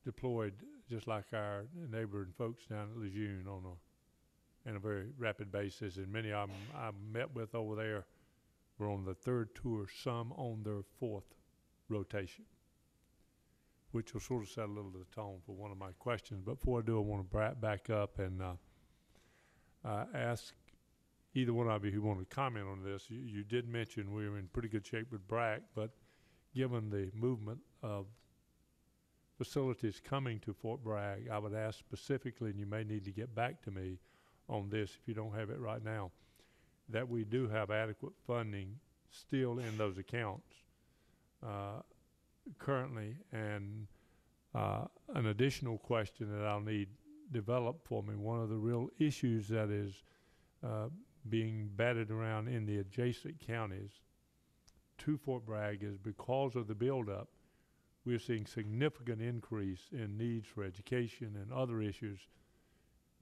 deployed just like our neighboring folks down at Lejeune on a very rapid basis. And many of them I met with over there were on the third tour, some on their fourth rotation, which will sort of set a little of the tone for one of my questions. But before I do, I want to back up and ask either one of you who want to comment on this. You did mention we were in pretty good shape with BRAC, but given the movement of facilities coming to Fort Bragg, I would ask specifically, and you may need to get back to me on this if you don't have it right now, that we do have adequate funding still in those accounts currently. And an additional question that I'll need developed for me, one of the real issues that is being batted around in the adjacent counties to Fort Bragg is because of the buildup, we're seeing significant increase in needs for education and other issues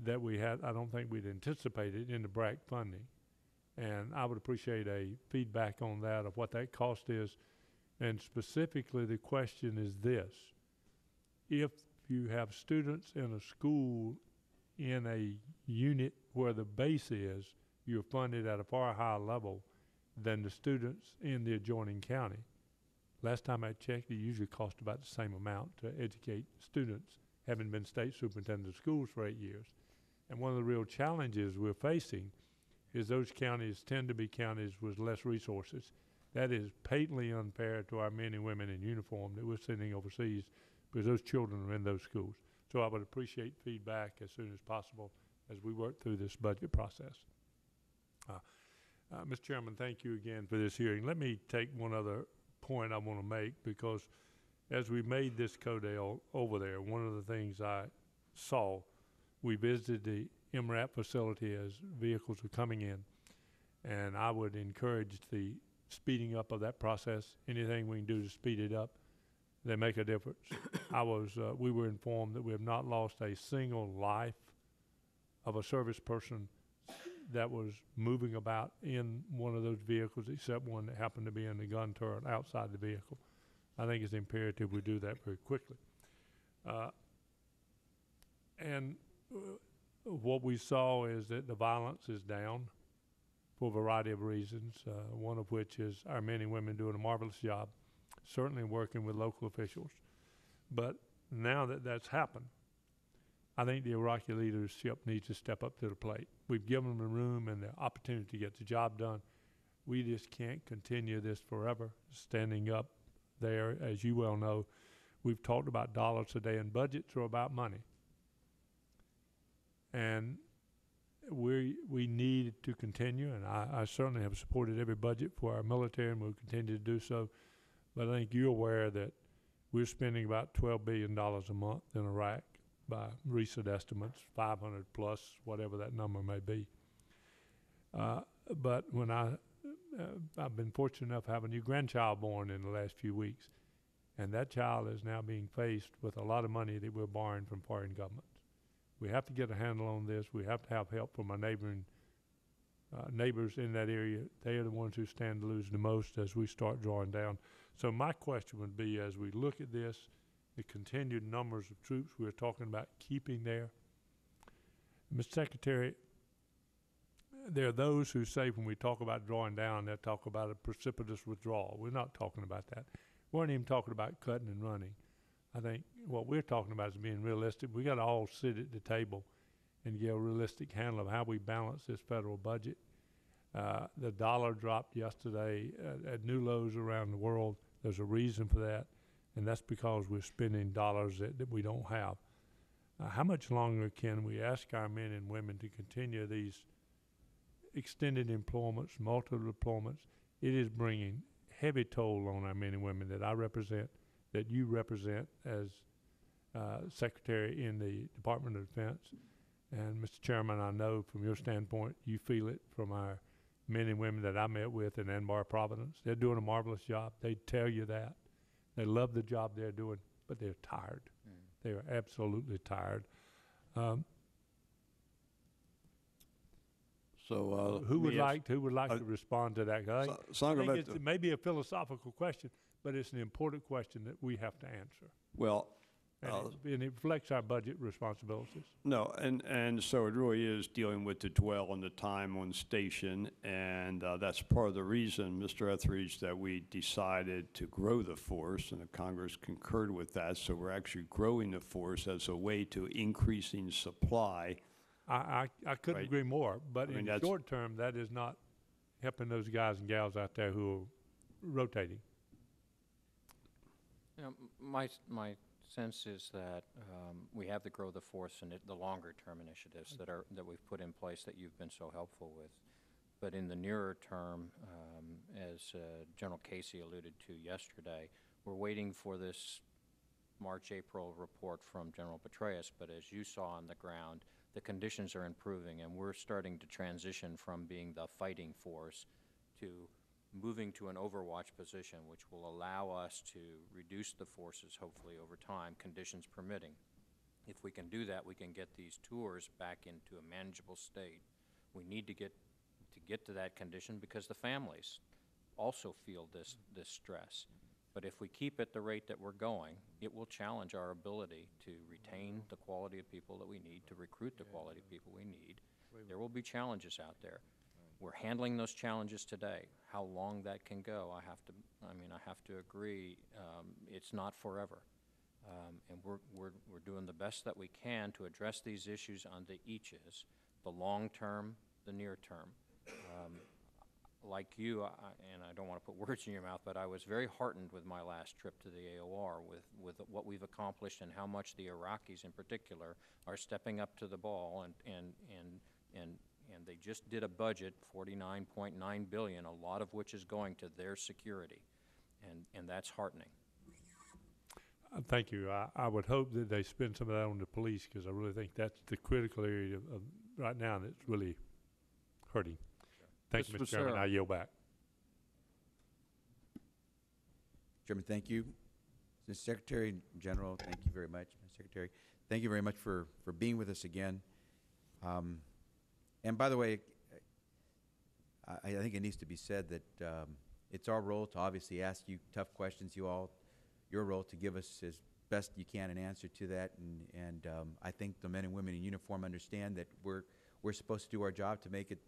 that I don't think we'd anticipated in the BRAC funding. And I would appreciate a feedback on that of what that cost is. And specifically, the question is this: if you have students in a school in a unit where the base is, you're funded at a far higher level than the students in the adjoining county. Last time I checked, it usually cost about the same amount to educate students, having been state superintendent of schools for 8 years. And one of the real challenges we're facing is those counties tend to be counties with less resources. That is patently unfair to our men and women in uniform that we're sending overseas, because those children are in those schools. So I would appreciate feedback as soon as possible as we work through this budget process. Mr. Chairman, thank you again for this hearing. Let me take one other point I want to make, because as we made this CODEL over there, one of the things I saw, we visited the MRAP facility as vehicles were coming in, and I would encourage the speeding up of that process. Anything we can do to speed it up, they make a difference. We were informed that we have not lost a single life of a service person that was moving about in one of those vehicles, except one that happened to be in the gun turret outside the vehicle. I think it's imperative we do that very quickly. What we saw is that the violence is down for a variety of reasons, one of which is our men and women doing a marvelous job, certainly working with local officials. But now that that's happened, I think the Iraqi leadership needs to step up to the plate. We've given them the room and the opportunity to get the job done. We just can't continue this forever, standing up there. As you well know, we've talked about dollars a day, and budgets are about money. And we need to continue, and I certainly have supported every budget for our military, and will continue to do so. But I think you're aware that we're spending about $12 billion a month in Iraq by recent estimates, 500 plus, whatever that number may be. But when I've been fortunate enough to have a new grandchild born in the last few weeks, and that child is now being faced with a lot of money that we're borrowing from foreign governments. We have to get a handle on this. We have to have help from our neighbors in that area. They are the ones who stand to lose the most as we start drawing down. So my question would be, as we look at this, the continued numbers of troops we're talking about keeping there. Mr. Secretary, there are those who say when we talk about drawing down, they talk about a precipitous withdrawal. We're not talking about that. We weren't even talking about cutting and running. I think what we're talking about is being realistic. We got to all sit at the table and get a realistic handle of how we balance this federal budget. The dollar dropped yesterday at new lows around the world. There's a reason for that, and that's because we're spending dollars that we don't have. How much longer can we ask our men and women to continue these extended employments, multiple deployments? It is bringing heavy toll on our men and women that I represent, that you represent as Secretary in the Department of Defense. And Mr. Chairman, I know from your standpoint, you feel it from our men and women that I met with in Anbar, Providence. They're doing a marvelous job. They tell you that. They love the job they're doing, but they're tired. They are absolutely tired. Who would like to respond to that? I think it's maybe a philosophical question, but it's an important question that we have to answer. Well, and it reflects our budget responsibilities. no, and so it really is dealing with the dwell and the time on station, and that's part of the reason, Mr. Etheridge, that we decided to grow the force, and the Congress concurred with that. So we're actually growing the force as a way to increasing supply. I couldn't Right. agree more, but I mean, in the that's- short term, that is not helping those guys and gals out there who are rotating. You know, my sense is that we have to grow the force and the longer-term initiatives that we've put in place that you've been so helpful with. But in the nearer term, as General Casey alluded to yesterday, we're waiting for this March-April report from General Petraeus. But as you saw on the ground, the conditions are improving, and we're starting to transition from being the fighting force to moving to an overwatch position, which will allow us to reduce the forces, hopefully over time, conditions permitting. If we can do that, we can get these tours back into a manageable state. We need to get to that condition because the families also feel this stress. But if we keep at the rate that we're going, it will challenge our ability to retain the quality of people that we need, to recruit the quality of people we need. There will be challenges out there. We're handling those challenges today. How long that can go, I have to agree, it's not forever. And we're doing the best that we can to address these issues on the eaches, the long term, the near term. Like you, and I don't want to put words in your mouth, but I was very heartened with my last trip to the AOR with what we've accomplished and how much the Iraqis in particular are stepping up to the ball, and they just did a budget, $49.9 billion, a lot of which is going to their security, and that's heartening. Thank you. I would hope that they spend some of that on the police, because I really think that's the critical area of right now that's really hurting. Thank you, Mr. Chairman. I yield back. Chairman, thank you. Mr. Secretary General, thank you very much. Mr. Secretary, thank you very much for being with us again. And by the way, I think it needs to be said that it's our role to obviously ask you tough questions, your role to give us as best you can an answer to that. And I think the men and women in uniform understand that we're supposed to do our job to make it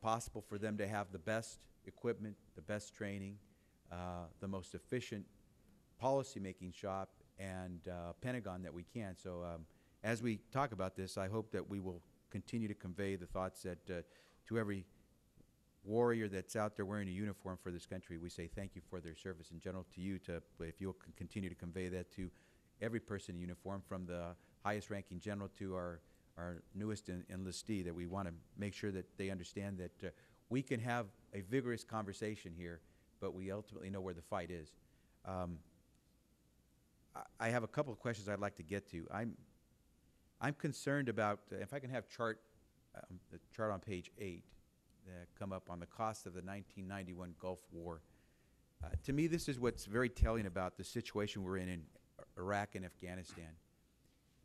possible for them to have the best equipment, the best training, the most efficient policy-making shop and Pentagon that we can. So as we talk about this, I hope that we will continue to convey the thoughts that to every warrior that's out there wearing a uniform for this country, we say thank you for their service. In general, to you, if you'll continue to convey that to every person in uniform, from the highest ranking general to our our newest enlistee, that we want to make sure that they understand that we can have a vigorous conversation here, but we ultimately know where the fight is. I have a couple of questions I'd like to get to. I'm concerned about, if I can have the chart on page 8 that come up on the cost of the 1991 Gulf War. To me, this is what's very telling about the situation we're in Iraq and Afghanistan.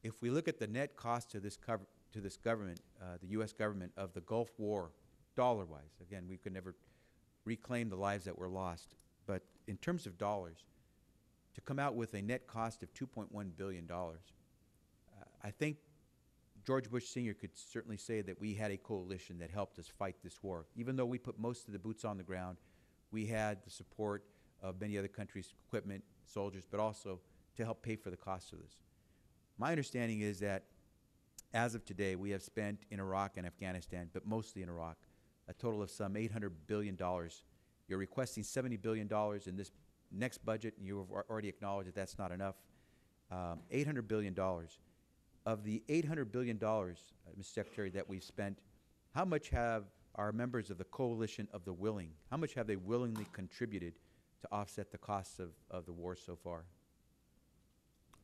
If we look at the net cost to this government, the U.S. government, of the Gulf War, dollar-wise, again, we could never reclaim the lives that were lost, but in terms of dollars, to come out with a net cost of $2.1 billion, I think George Bush Sr. could certainly say that we had a coalition that helped us fight this war. Even though we put most of the boots on the ground, we had the support of many other countries' equipment, soldiers, but also to help pay for the cost of this. My understanding is that as of today, we have spent in Iraq and Afghanistan, but mostly in Iraq, a total of some $800 billion. You're requesting $70 billion in this next budget, and you have already acknowledged that that's not enough. $800 billion. Of the $800 billion, Mr. Secretary, that we've spent, how much have our members of the coalition of the willing, how much have they willingly contributed to offset the costs of the war so far?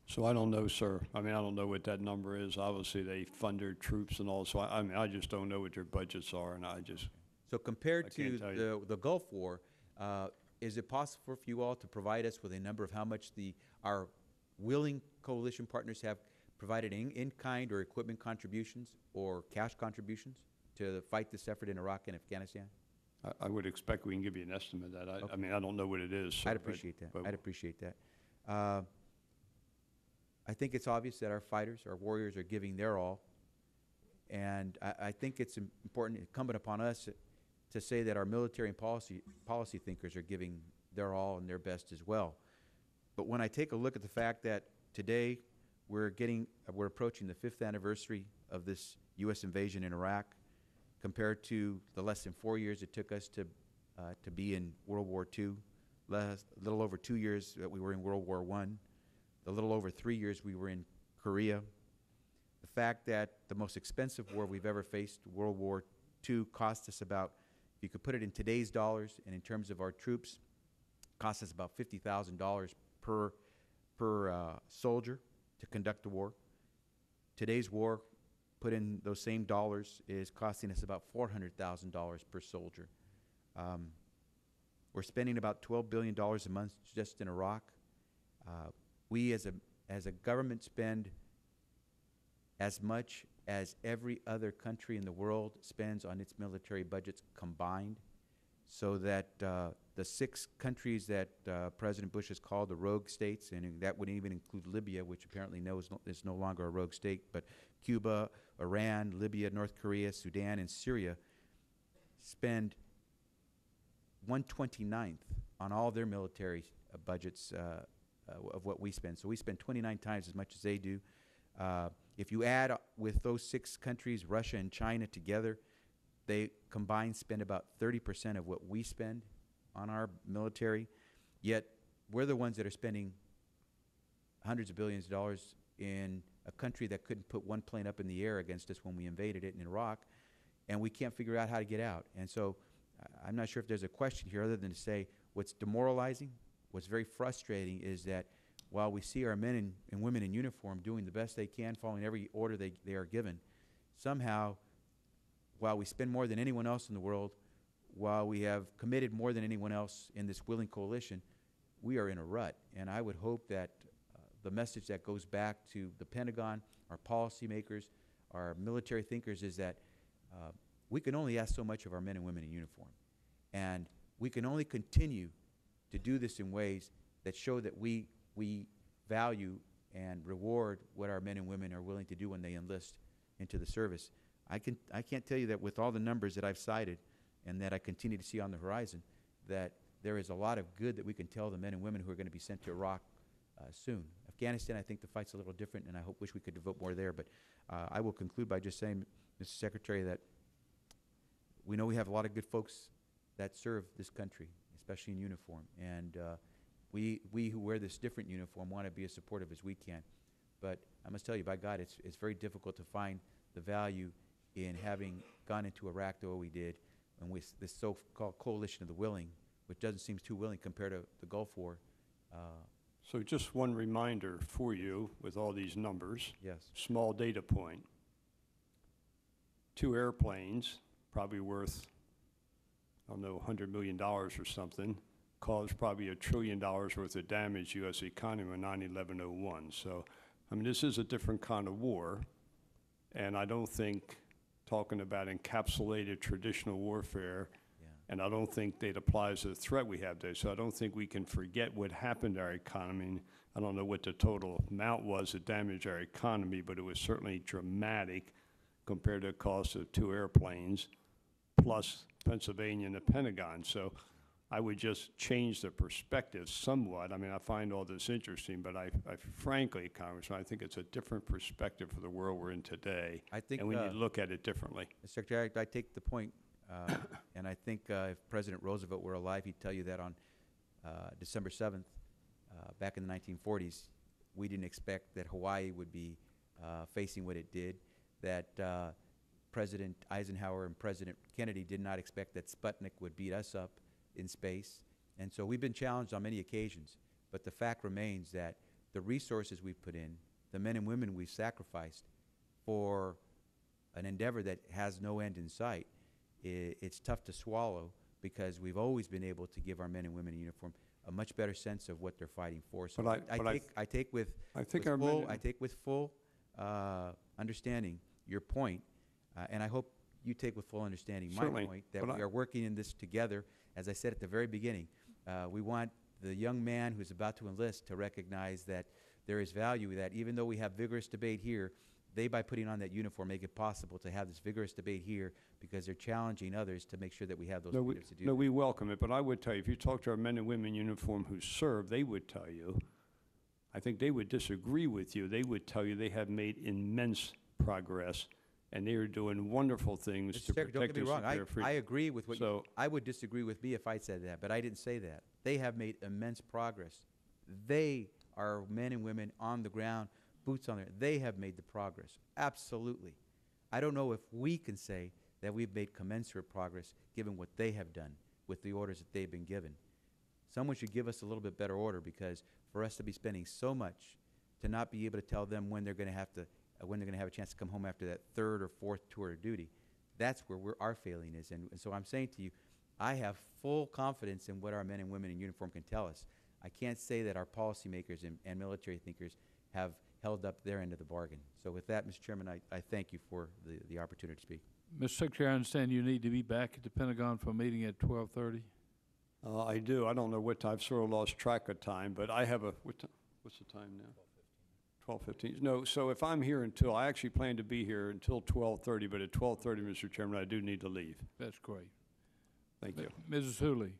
So I don't know, sir. I mean, I don't know what that number is. Obviously, they fund their troops and all, so I mean, I just don't know what their budgets are, and I just... So compared can't tell to the Gulf War, is it possible for you all to provide us with a number of how much our willing coalition partners have provided in-kind or equipment contributions or cash contributions to fight this effort in Iraq and Afghanistan? I would expect we can give you an estimate of that. Okay. I mean, I don't know what it is. So, I'd appreciate that. I'd appreciate that. I think it's obvious that our fighters, our warriors, are giving their all, and I think it's important, incumbent upon us to say that our military and policy thinkers are giving their all and their best as well. But when I take a look at the fact that today we're approaching the 5th anniversary of this U.S. invasion in Iraq, compared to the less than 4 years it took us to be in World War II, a little over 2 years that we were in World War I, a little over 3 years we were in Korea. The fact that the most expensive war we've ever faced, World War II, cost us about, if you could put it in today's dollars and in terms of our troops, cost us about $50,000 per soldier to conduct the war. Today's war, put in those same dollars, is costing us about $400,000 per soldier. We're spending about $12 billion a month just in Iraq. We as a government spend as much as every other country in the world spends on its military budgets combined, so that the 6 countries that President Bush has called the rogue states, and that would even include Libya, which apparently is no longer a rogue state, but Cuba, Iran, Libya, North Korea, Sudan, and Syria, spend 1/29th on all their military budgets of what we spend. So we spend 29 times as much as they do. If you add with those 6 countries, Russia and China together, they combined spend about 30% of what we spend on our military, yet we're the ones that are spending hundreds of billions of dollars in a country that couldn't put one plane up in the air against us when we invaded it in Iraq, and we can't figure out how to get out. And so I'm not sure if there's a question here other than to say what's demoralizing, what's very frustrating is that while we see our men and women in uniform doing the best they can, following every order they are given, somehow, while we spend more than anyone else in the world, while we have committed more than anyone else in this willing coalition, we are in a rut. And I would hope that the message that goes back to the Pentagon, our policymakers, our military thinkers, is that we can only ask so much of our men and women in uniform. And we can only continue to do this in ways that show that we value and reward what our men and women are willing to do when they enlist into the service. I can't tell you that with all the numbers that I've cited and that I continue to see on the horizon, that there is a lot of good that we can tell the men and women who are going to be sent to Iraq soon. Afghanistan, I think the fight's a little different, and I wish we could devote more there. But I will conclude by just saying, Mr. Secretary, that we know we have a lot of good folks that serve this country, especially in uniform. And we who wear this different uniform want to be as supportive as we can. But I must tell you, by God, it's very difficult to find the value in having gone into Iraq the way we did, and with this so-called coalition of the willing, which doesn't seem too willing compared to the Gulf War. So just one reminder for you with all these numbers. Yes. Small data point. 2 airplanes, probably worth, I don't know, $100 million or something, caused probably $1 trillion worth of damage U.S. economy in 9/11/01. So, I mean, this is a different kind of war, and I don't think talking about encapsulated traditional warfare, and I don't think that applies to the threat we have there. So I don't think we can forget what happened to our economy. I don't know what the total amount was that damaged our economy, but it was certainly dramatic compared to the cost of 2 airplanes, plus Pennsylvania and the Pentagon. So I would just change the perspective somewhat. I mean, I find all this interesting, but I frankly, Congressman, I think it's a different perspective for the world we're in today. I think, and we need to look at it differently. Mr. Secretary, I take the point, and I think if President Roosevelt were alive, he'd tell you that on December 7th, back in the 1940s, we didn't expect that Hawaii would be facing what it did, that President Eisenhower and President Kennedy did not expect that Sputnik would beat us up in space. And so we've been challenged on many occasions, but the fact remains that the resources we've put in, the men and women we've sacrificed for an endeavor that has no end in sight, it's tough to swallow, because we've always been able to give our men and women in uniform a much better sense of what they're fighting for. So I take with full understanding your point, and I hope you take with full understanding my point, that we are working in this together. As I said at the very beginning, we want the young man who's about to enlist to recognize that there is value, that even though we have vigorous debate here, they, by putting on that uniform, make it possible to have this vigorous debate here, because they're challenging others to make sure that we have those freedoms to do that. We welcome it, but I would tell you, if you talk to our men and women in uniform who serve, they would tell you, I think they would disagree with you. They would tell you they have made immense progress, and they are doing wonderful things to protect us. Don't get me wrong. I agree with what I would disagree with me if I said that, but I didn't say that. They have made immense progress. They are men and women on the ground, boots on there. They have made the progress. Absolutely. I don't know if we can say that we've made commensurate progress given what they have done with the orders that they've been given. Someone should give us a little bit better order, because for us to be spending so much to not be able to tell them when they're going to have to when they're going to have a chance to come home after that 3rd or 4th tour of duty, that's where our failing is. And so I'm saying to you, I have full confidence in what our men and women in uniform can tell us. I can't say that our policymakers and military thinkers have held up their end of the bargain. So with that, Mr. Chairman, I thank you for the opportunity to speak. Mr. Secretary, I understand you need to be back at the Pentagon for a meeting at 12:30. I do. I don't know what time. I've sort of lost track of time, but I have what's the time now? 12:15. No, so if I'm here I actually plan to be here until 12:30, but at 12:30, Mr. Chairman, I do need to leave. That's great. Thank you. Mrs. Hooley.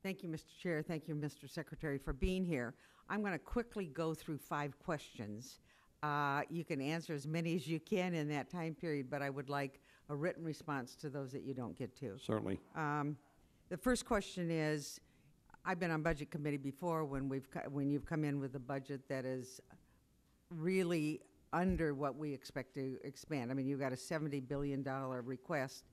Thank you, Mr. Chair. Thank you, Mr. Secretary, for being here. I'm going to quickly go through 5 questions. You can answer as many as you can in that time period, but I would like a written response to those that you don't get to. Certainly. The first question is, I've been on Budget Committee before when you've come in with a budget that is really under what we expect to expand. I mean, you've got a $70 billion request.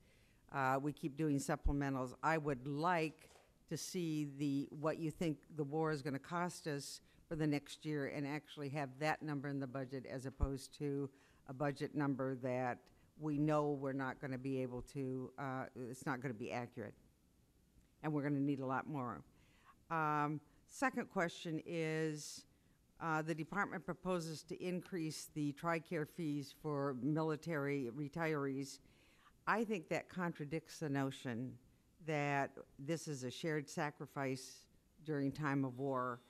We keep doing supplementals. I would like to see what you think the war is going to cost us for the next year, and actually have that number in the budget, as opposed to a budget number that we know we're not going to be able to, it's not going to be accurate. And we're going to need a lot more. Second question is, the department proposes to increase the TRICARE fees for military retirees. I think that contradicts the notion that this is a shared sacrifice during time of war.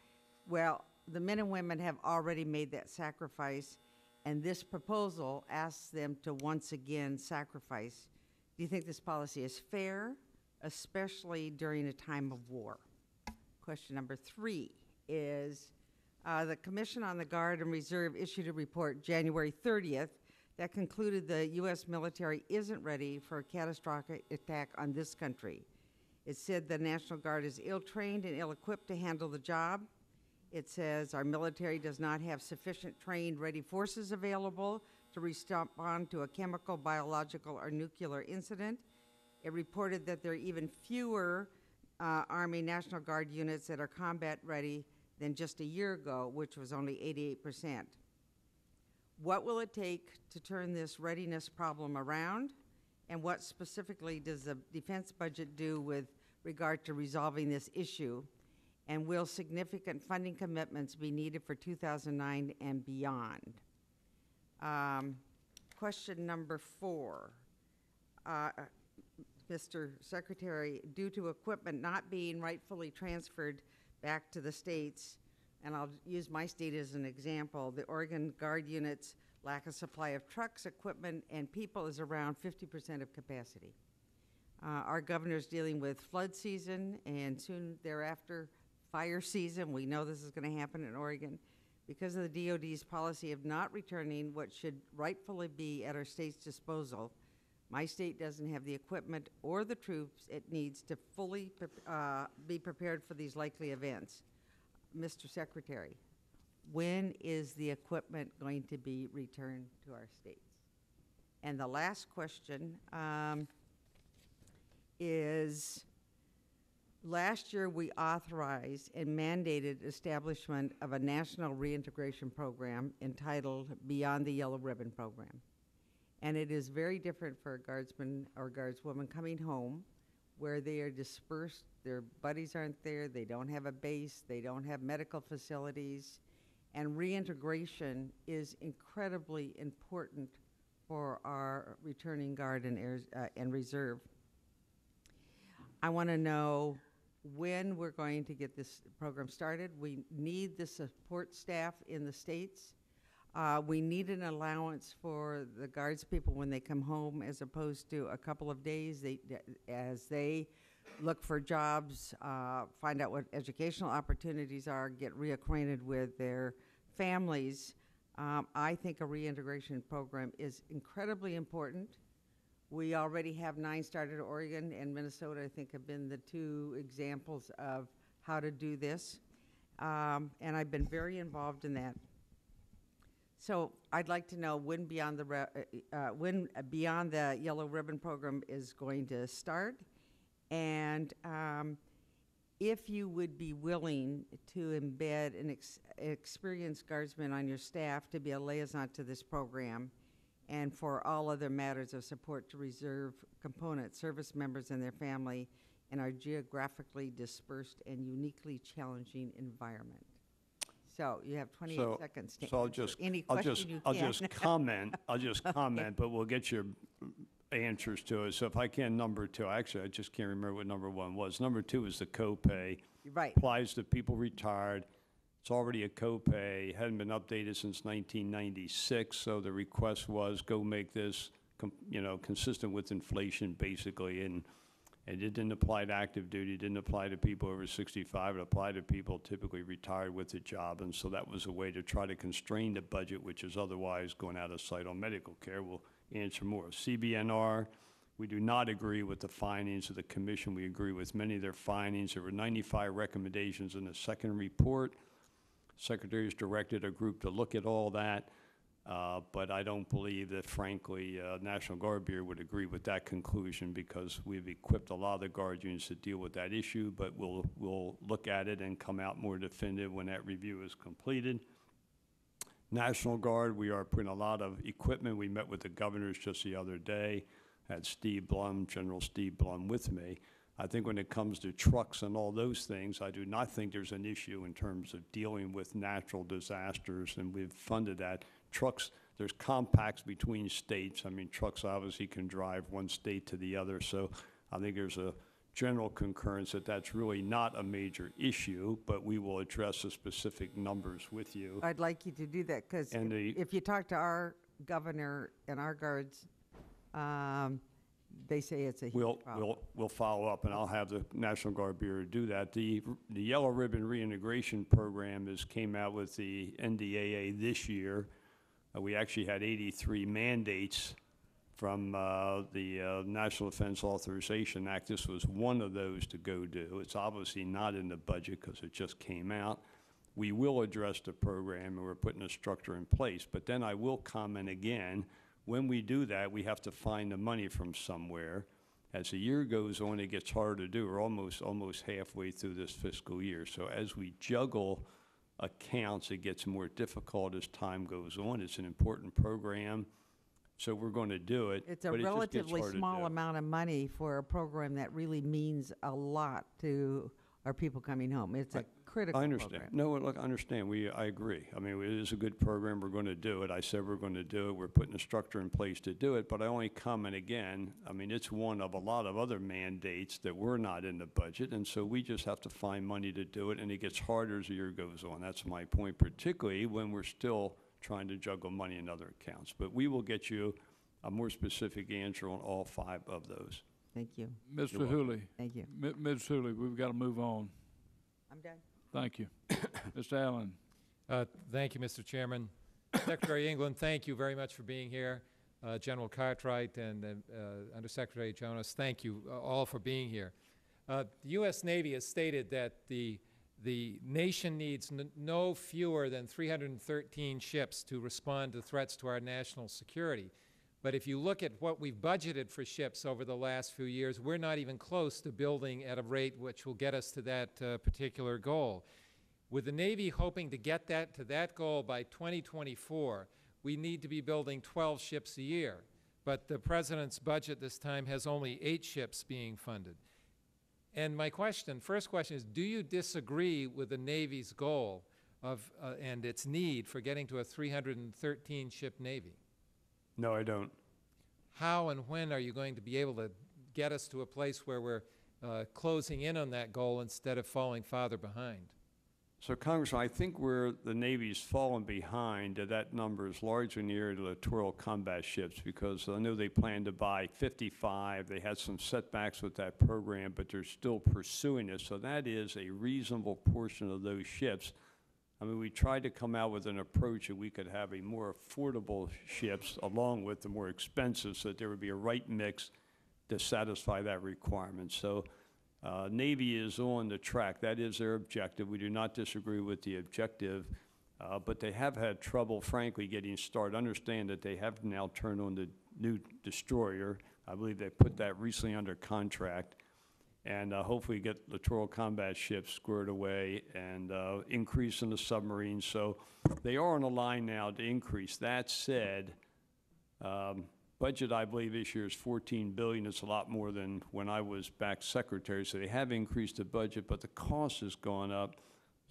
Well, the men and women have already made that sacrifice, and this proposal asks them to once again sacrifice. Do you think this policy is fair, especially during a time of war? Question number 3 is, the Commission on the Guard and Reserve issued a report January 30th that concluded the U.S. military isn't ready for a catastrophic attack on this country. It said the National Guard is ill-trained and ill-equipped to handle the job. It says our military does not have sufficient trained, ready forces available to respond to a chemical, biological, or nuclear incident. It reported that there are even fewer Army National Guard units that are combat ready than just a year ago, which was only 88%. What will it take to turn this readiness problem around? And what specifically does the defense budget do with regard to resolving this issue? And will significant funding commitments be needed for 2009 and beyond? Question number 4. Mr. Secretary, due to equipment not being rightfully transferred back to the states, and I'll use my state as an example, the Oregon Guard units lack a supply of trucks, equipment, and people is around 50% of capacity. Our governor's dealing with flood season and soon thereafter fire season. We know this is going to happen in Oregon. Because of the DOD's policy of not returning what should rightfully be at our state's disposal, my state doesn't have the equipment or the troops it needs to fully be prepared for these likely events. Mr. Secretary, when is the equipment going to be returned to our states? And the last question is, last year we authorized and mandated establishment of a national reintegration program entitled Beyond the Yellow Ribbon Program. And it is very different for a guardsman or guardswoman coming home where they are dispersed, their buddies aren't there, they don't have a base, they don't have medical facilities, and reintegration is incredibly important for our returning guard and reserve. I want to know when we're going to get this program started. We need the support staff in the states. We need an allowance for the guards people when they come home, as opposed to a couple of days as they look for jobs, find out what educational opportunities are, get reacquainted with their families. I think a reintegration program is incredibly important. We already have 9 started. Oregon and Minnesota, I think, have been the 2 examples of how to do this. And I've been very involved in that. So I'd like to know when Beyond the Yellow Ribbon Program is going to start, and if you would be willing to embed an experienced guardsman on your staff to be a liaison to this program, and for all other matters of support to reserve component service members and their family in our geographically dispersed and uniquely challenging environment. So you have 28 seconds to answer any question you can. I'll just comment, but we'll get your answers to it. So if I can, number 2, actually, I just can't remember what number 1 was. Number 2 is the copay. Right. Applies to people retired. It's already a copay, hadn't been updated since 1996, so the request was go make this, consistent with inflation, basically, and it didn't apply to active duty, didn't apply to people over 65, it applied to people typically retired with a job, and so that was a way to try to constrain the budget, which is otherwise going out of sight on medical care. We'll answer more. CBNR, we do not agree with the findings of the commission. We agree with many of their findings. There were 95 recommendations in the second report. Secretary's directed a group to look at all that, but I don't believe that, frankly, National Guard Bureau would agree with that conclusion, because we've equipped a lot of the Guard units to deal with that issue, but we'll look at it and come out more definitive when that review is completed. National Guard, we are putting a lot of equipment. We met with the governors just the other day, had General Steve Blum with me. I think when it comes to trucks and all those things, I do not think there's an issue in terms of dealing with natural disasters, and we've funded that. Trucks, there's compacts between states. I mean, trucks obviously can drive one state to the other, so I think there's a general concurrence that that's really not a major issue, but we will address the specific numbers with you. I'd like you to do that, because if you talk to our governor and our guards, they say it's a huge problem. We'll follow up, and I'll have the National Guard Bureau do that. The Yellow Ribbon Reintegration Program came out with the NDAA this year. We actually had 83 mandates from the National Defense Authorization Act. This was one of those to go do. It's obviously not in the budget because it just came out. we will address the program, and we're putting a structure in place. But then I will comment again, when we do that, we have to find the money from somewhere. As the year goes on, it gets harder to do. We're almost halfway through this fiscal year. So as we juggle accounts, it gets more difficult as time goes on. It's an important program, so we're going to do it. It's a but it just gets relatively hard to small do. amount of money for a program that really means a lot to our people coming home. It's a critical I understand. program. No, look, I understand. I agree. I mean, it is a good program. We're going to do it. I said we're going to do it. We're putting a structure in place to do it. But I only comment again, I mean, it's one of a lot of other mandates that were not in the budget. And so we just have to find money to do it. And it gets harder as the year goes on. That's my point, particularly when we're still trying to juggle money in other accounts. But we will get you a more specific answer on all 5 of those. Thank you. Mr. Hooley. Thank you. Ms. Hooley, we've got to move on. I'm done. Thank you. Mr. Allen. Thank you, Mr. Chairman. Secretary England, thank you very much for being here. General Cartwright and Undersecretary Jonas, thank you all for being here. The U.S. Navy has stated that the nation needs no fewer than 313 ships to respond to threats to our national security. But if you look at what we've budgeted for ships over the last few years, we're not even close to building at a rate which will get us to that particular goal. With the Navy hoping to get to that goal by 2024, we need to be building 12 ships a year. But the President's budget this time has only 8 ships being funded. And my first question is, do you disagree with the Navy's goal and its need for getting to a 313-ship Navy? No, I don't. How and when are you going to be able to get us to a place where we're closing in on that goal instead of falling farther behind? So, Congressman, I think where the Navy's fallen behind, that number is largely near the littoral combat ships, because I know they plan to buy 55. They had some setbacks with that program, but they're still pursuing it. So that is a reasonable portion of those ships. I mean, we tried to come out with an approach that we could have a more affordable ships along with the more expensive, so that there would be a right mix to satisfy that requirement. So Navy is on the track. That is their objective. We do not disagree with the objective, but they have had trouble, frankly, getting started. Understand that they have now turned on the new destroyer. I believe they put that recently under contract. And hopefully get littoral combat ships squared away and increase in the submarines. So they are on a line now to increase. That said, budget, I believe, this year is $14 billion. It's a lot more than when I was back secretary. So they have increased the budget, but the cost has gone up.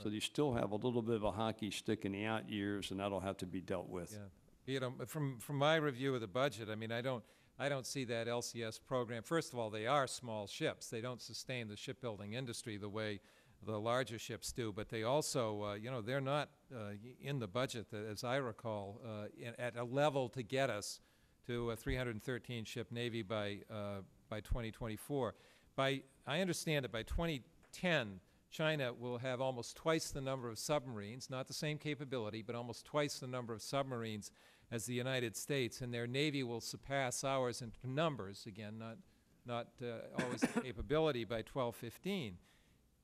So they still have a little bit of a hockey stick in the out years, and that'll have to be dealt with. Yeah. You know, from my review of the budget, I mean, I don't see that LCS program. First of all, they are small ships. They don't sustain the shipbuilding industry the way the larger ships do, but they also, you know, they're not in the budget, as I recall, at a level to get us to a 313-ship Navy by 2024. I understand that by 2010, China will have almost twice the number of submarines, not the same capability, but almost twice the number of submarines as the United States, and their Navy will surpass ours in numbers, again, not always the capability, by 12-15.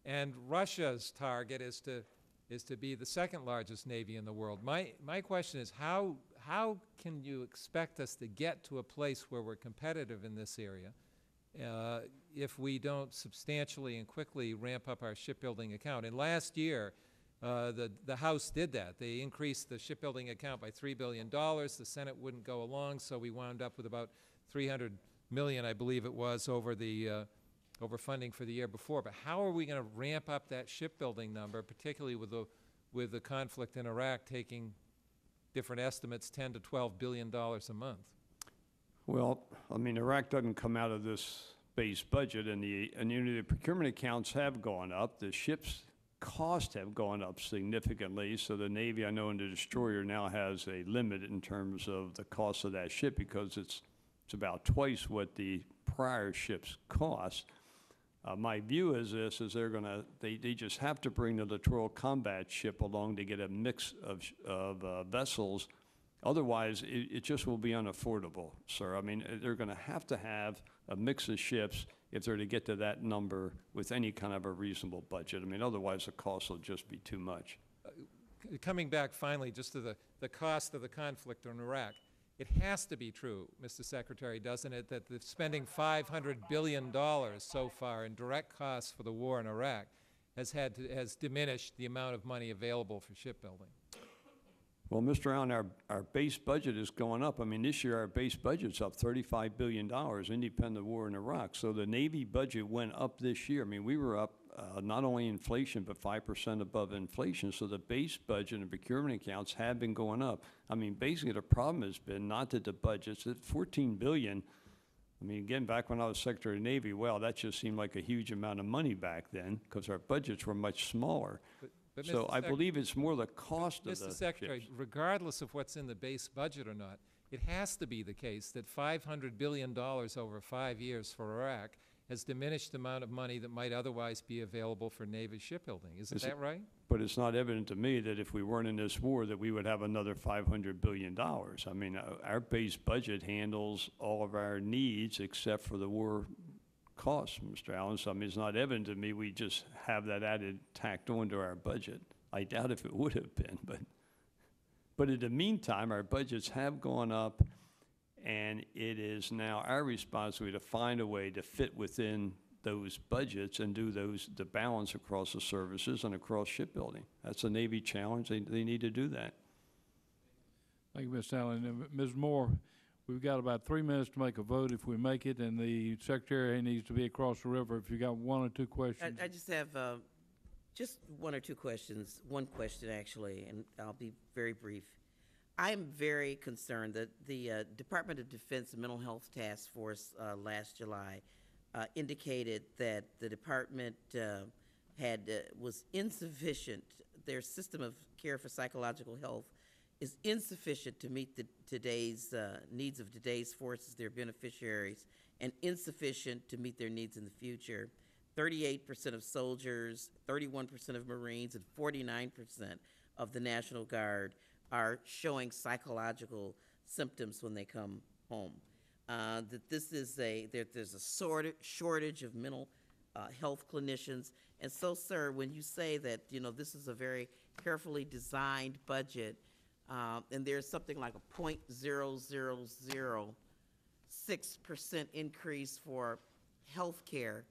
And Russia's target is to be the second largest Navy in the world. My question is, how can you expect us to get to a place where we're competitive in this area if we don't substantially and quickly ramp up our shipbuilding account? And last year, the House did that. They increased the shipbuilding account by $3 billion. The Senate wouldn't go along, so we wound up with about $300 million, I believe it was, over funding for the year before. But how are we going to ramp up that shipbuilding number, particularly with the conflict in Iraq taking different estimates, $10 to $12 billion a month? Well, I mean, Iraq doesn't come out of this base budget, and the procurement accounts have gone up. The ships' costs have gone up significantly, so the Navy, I know, and the destroyer now has a limit in terms of the cost of that ship, because it's about twice what the prior ships cost. My view is this: they just have to bring the littoral combat ship along to get a mix of vessels. Otherwise, it just will be unaffordable, sir. I mean, they're going to have a mix of ships if they're to get to that number with any kind of a reasonable budget. I mean, otherwise the cost will just be too much. coming back finally just to the cost of the conflict in Iraq, it has to be true, Mr. Secretary, doesn't it, that the spending $500 billion so far in direct costs for the war in Iraq has diminished the amount of money available for shipbuilding? Well, Mr. Allen, our base budget is going up. I mean, this year our base budget's up $35 billion, independent of war in Iraq. So the Navy budget went up this year. I mean, we were up not only inflation, but 5% above inflation. So the base budget and procurement accounts have been going up. I mean, basically the problem has been not that the budget's at $14 billion. I mean, again, back when I was Secretary of the Navy, well, that just seemed like a huge amount of money back then because our budgets were much smaller. But So Mr. I believe it's more the cost of the Mr. Secretary, ships. regardless of what's in the base budget or not, it has to be the case that $500 billion over 5 years for Iraq has diminished the amount of money that might otherwise be available for Navy shipbuilding. Isn't that right? But it's not evident to me that if we weren't in this war that we would have another $500 billion. I mean, our base budget handles all of our needs except for the war costs, Mr. Allen. So I mean, it's not evident to me we just have that added tacked onto our budget. I doubt if it would have been, but in the meantime, our budgets have gone up, and it is now our responsibility to find a way to fit within those budgets and do the balance across the services and across shipbuilding. That's a Navy challenge. They need to do that. Thank you, Ms. Allen. Ms. Moore, we've got about 3 minutes to make a vote if we make it, and the Secretary needs to be across the river. If you got 1 or 2 questions. I just have just 1 or 2 questions. One question, actually, and I'll be very brief. I'm very concerned that the Department of Defense Mental Health Task Force last July indicated that the department was insufficient. Their system of care for psychological health is insufficient to meet today's needs of today's forces, their beneficiaries, and insufficient to meet their needs in the future. 38% of soldiers, 31% of Marines, and 49% of the National Guard are showing psychological symptoms when they come home. That this is there's a shortage of mental health clinicians. And so, sir, when you say that, this is a very carefully designed budget, and there's something like a 0.0006% increase for health care,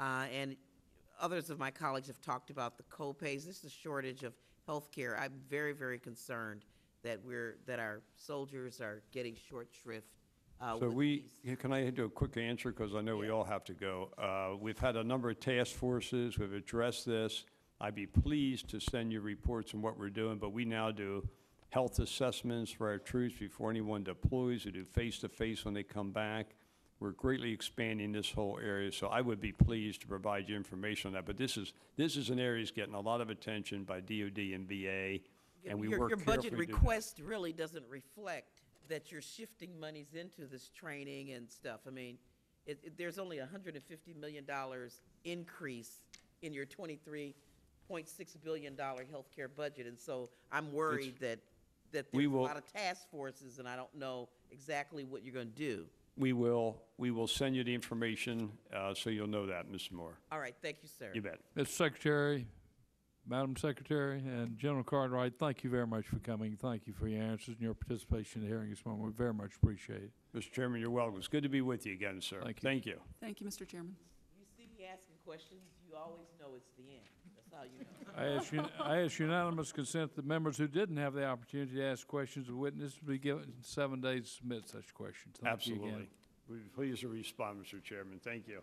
and others of my colleagues have talked about the co-pays. This is a shortage of health care. I'm very, very concerned that our soldiers are getting short shrift. So can I do a quick answer, because I know we all have to go. We've had a number of task forces. We've addressed this. I'd be pleased to send you reports on what we're doing, but we now do health assessments for our troops before anyone deploys. We do face-to-face when they come back. We're greatly expanding this whole area, so I would be pleased to provide you information on that. But this is an area that's getting a lot of attention by DOD and VA, and we work carefully. Your budget request really doesn't reflect that you're shifting monies into this training and stuff. I mean, there's only $150 million increase in your $23.6 billion healthcare budget, and so I'm worried that there's a lot of task forces, and I don't know exactly what you're going to do. We will send you the information so you'll know that, Ms. Moore. All right, thank you, sir. You bet. Mr. Secretary, Madam Secretary, and General Cartwright, thank you very much for coming. Thank you for your answers and your participation in the hearing this morning. We very much appreciate it. Mr. Chairman, you're welcome. It's good to be with you again, sir. Thank you. Thank you. Thank you, Mr. Chairman. You see me asking questions, you always know it's the end. That's how you know. I ask unanimous consent that members who didn't have the opportunity to ask questions of witnesses be given 7 days to submit such questions. Thank you again. Absolutely. We'd be pleased to respond, Mr. Chairman. Thank you.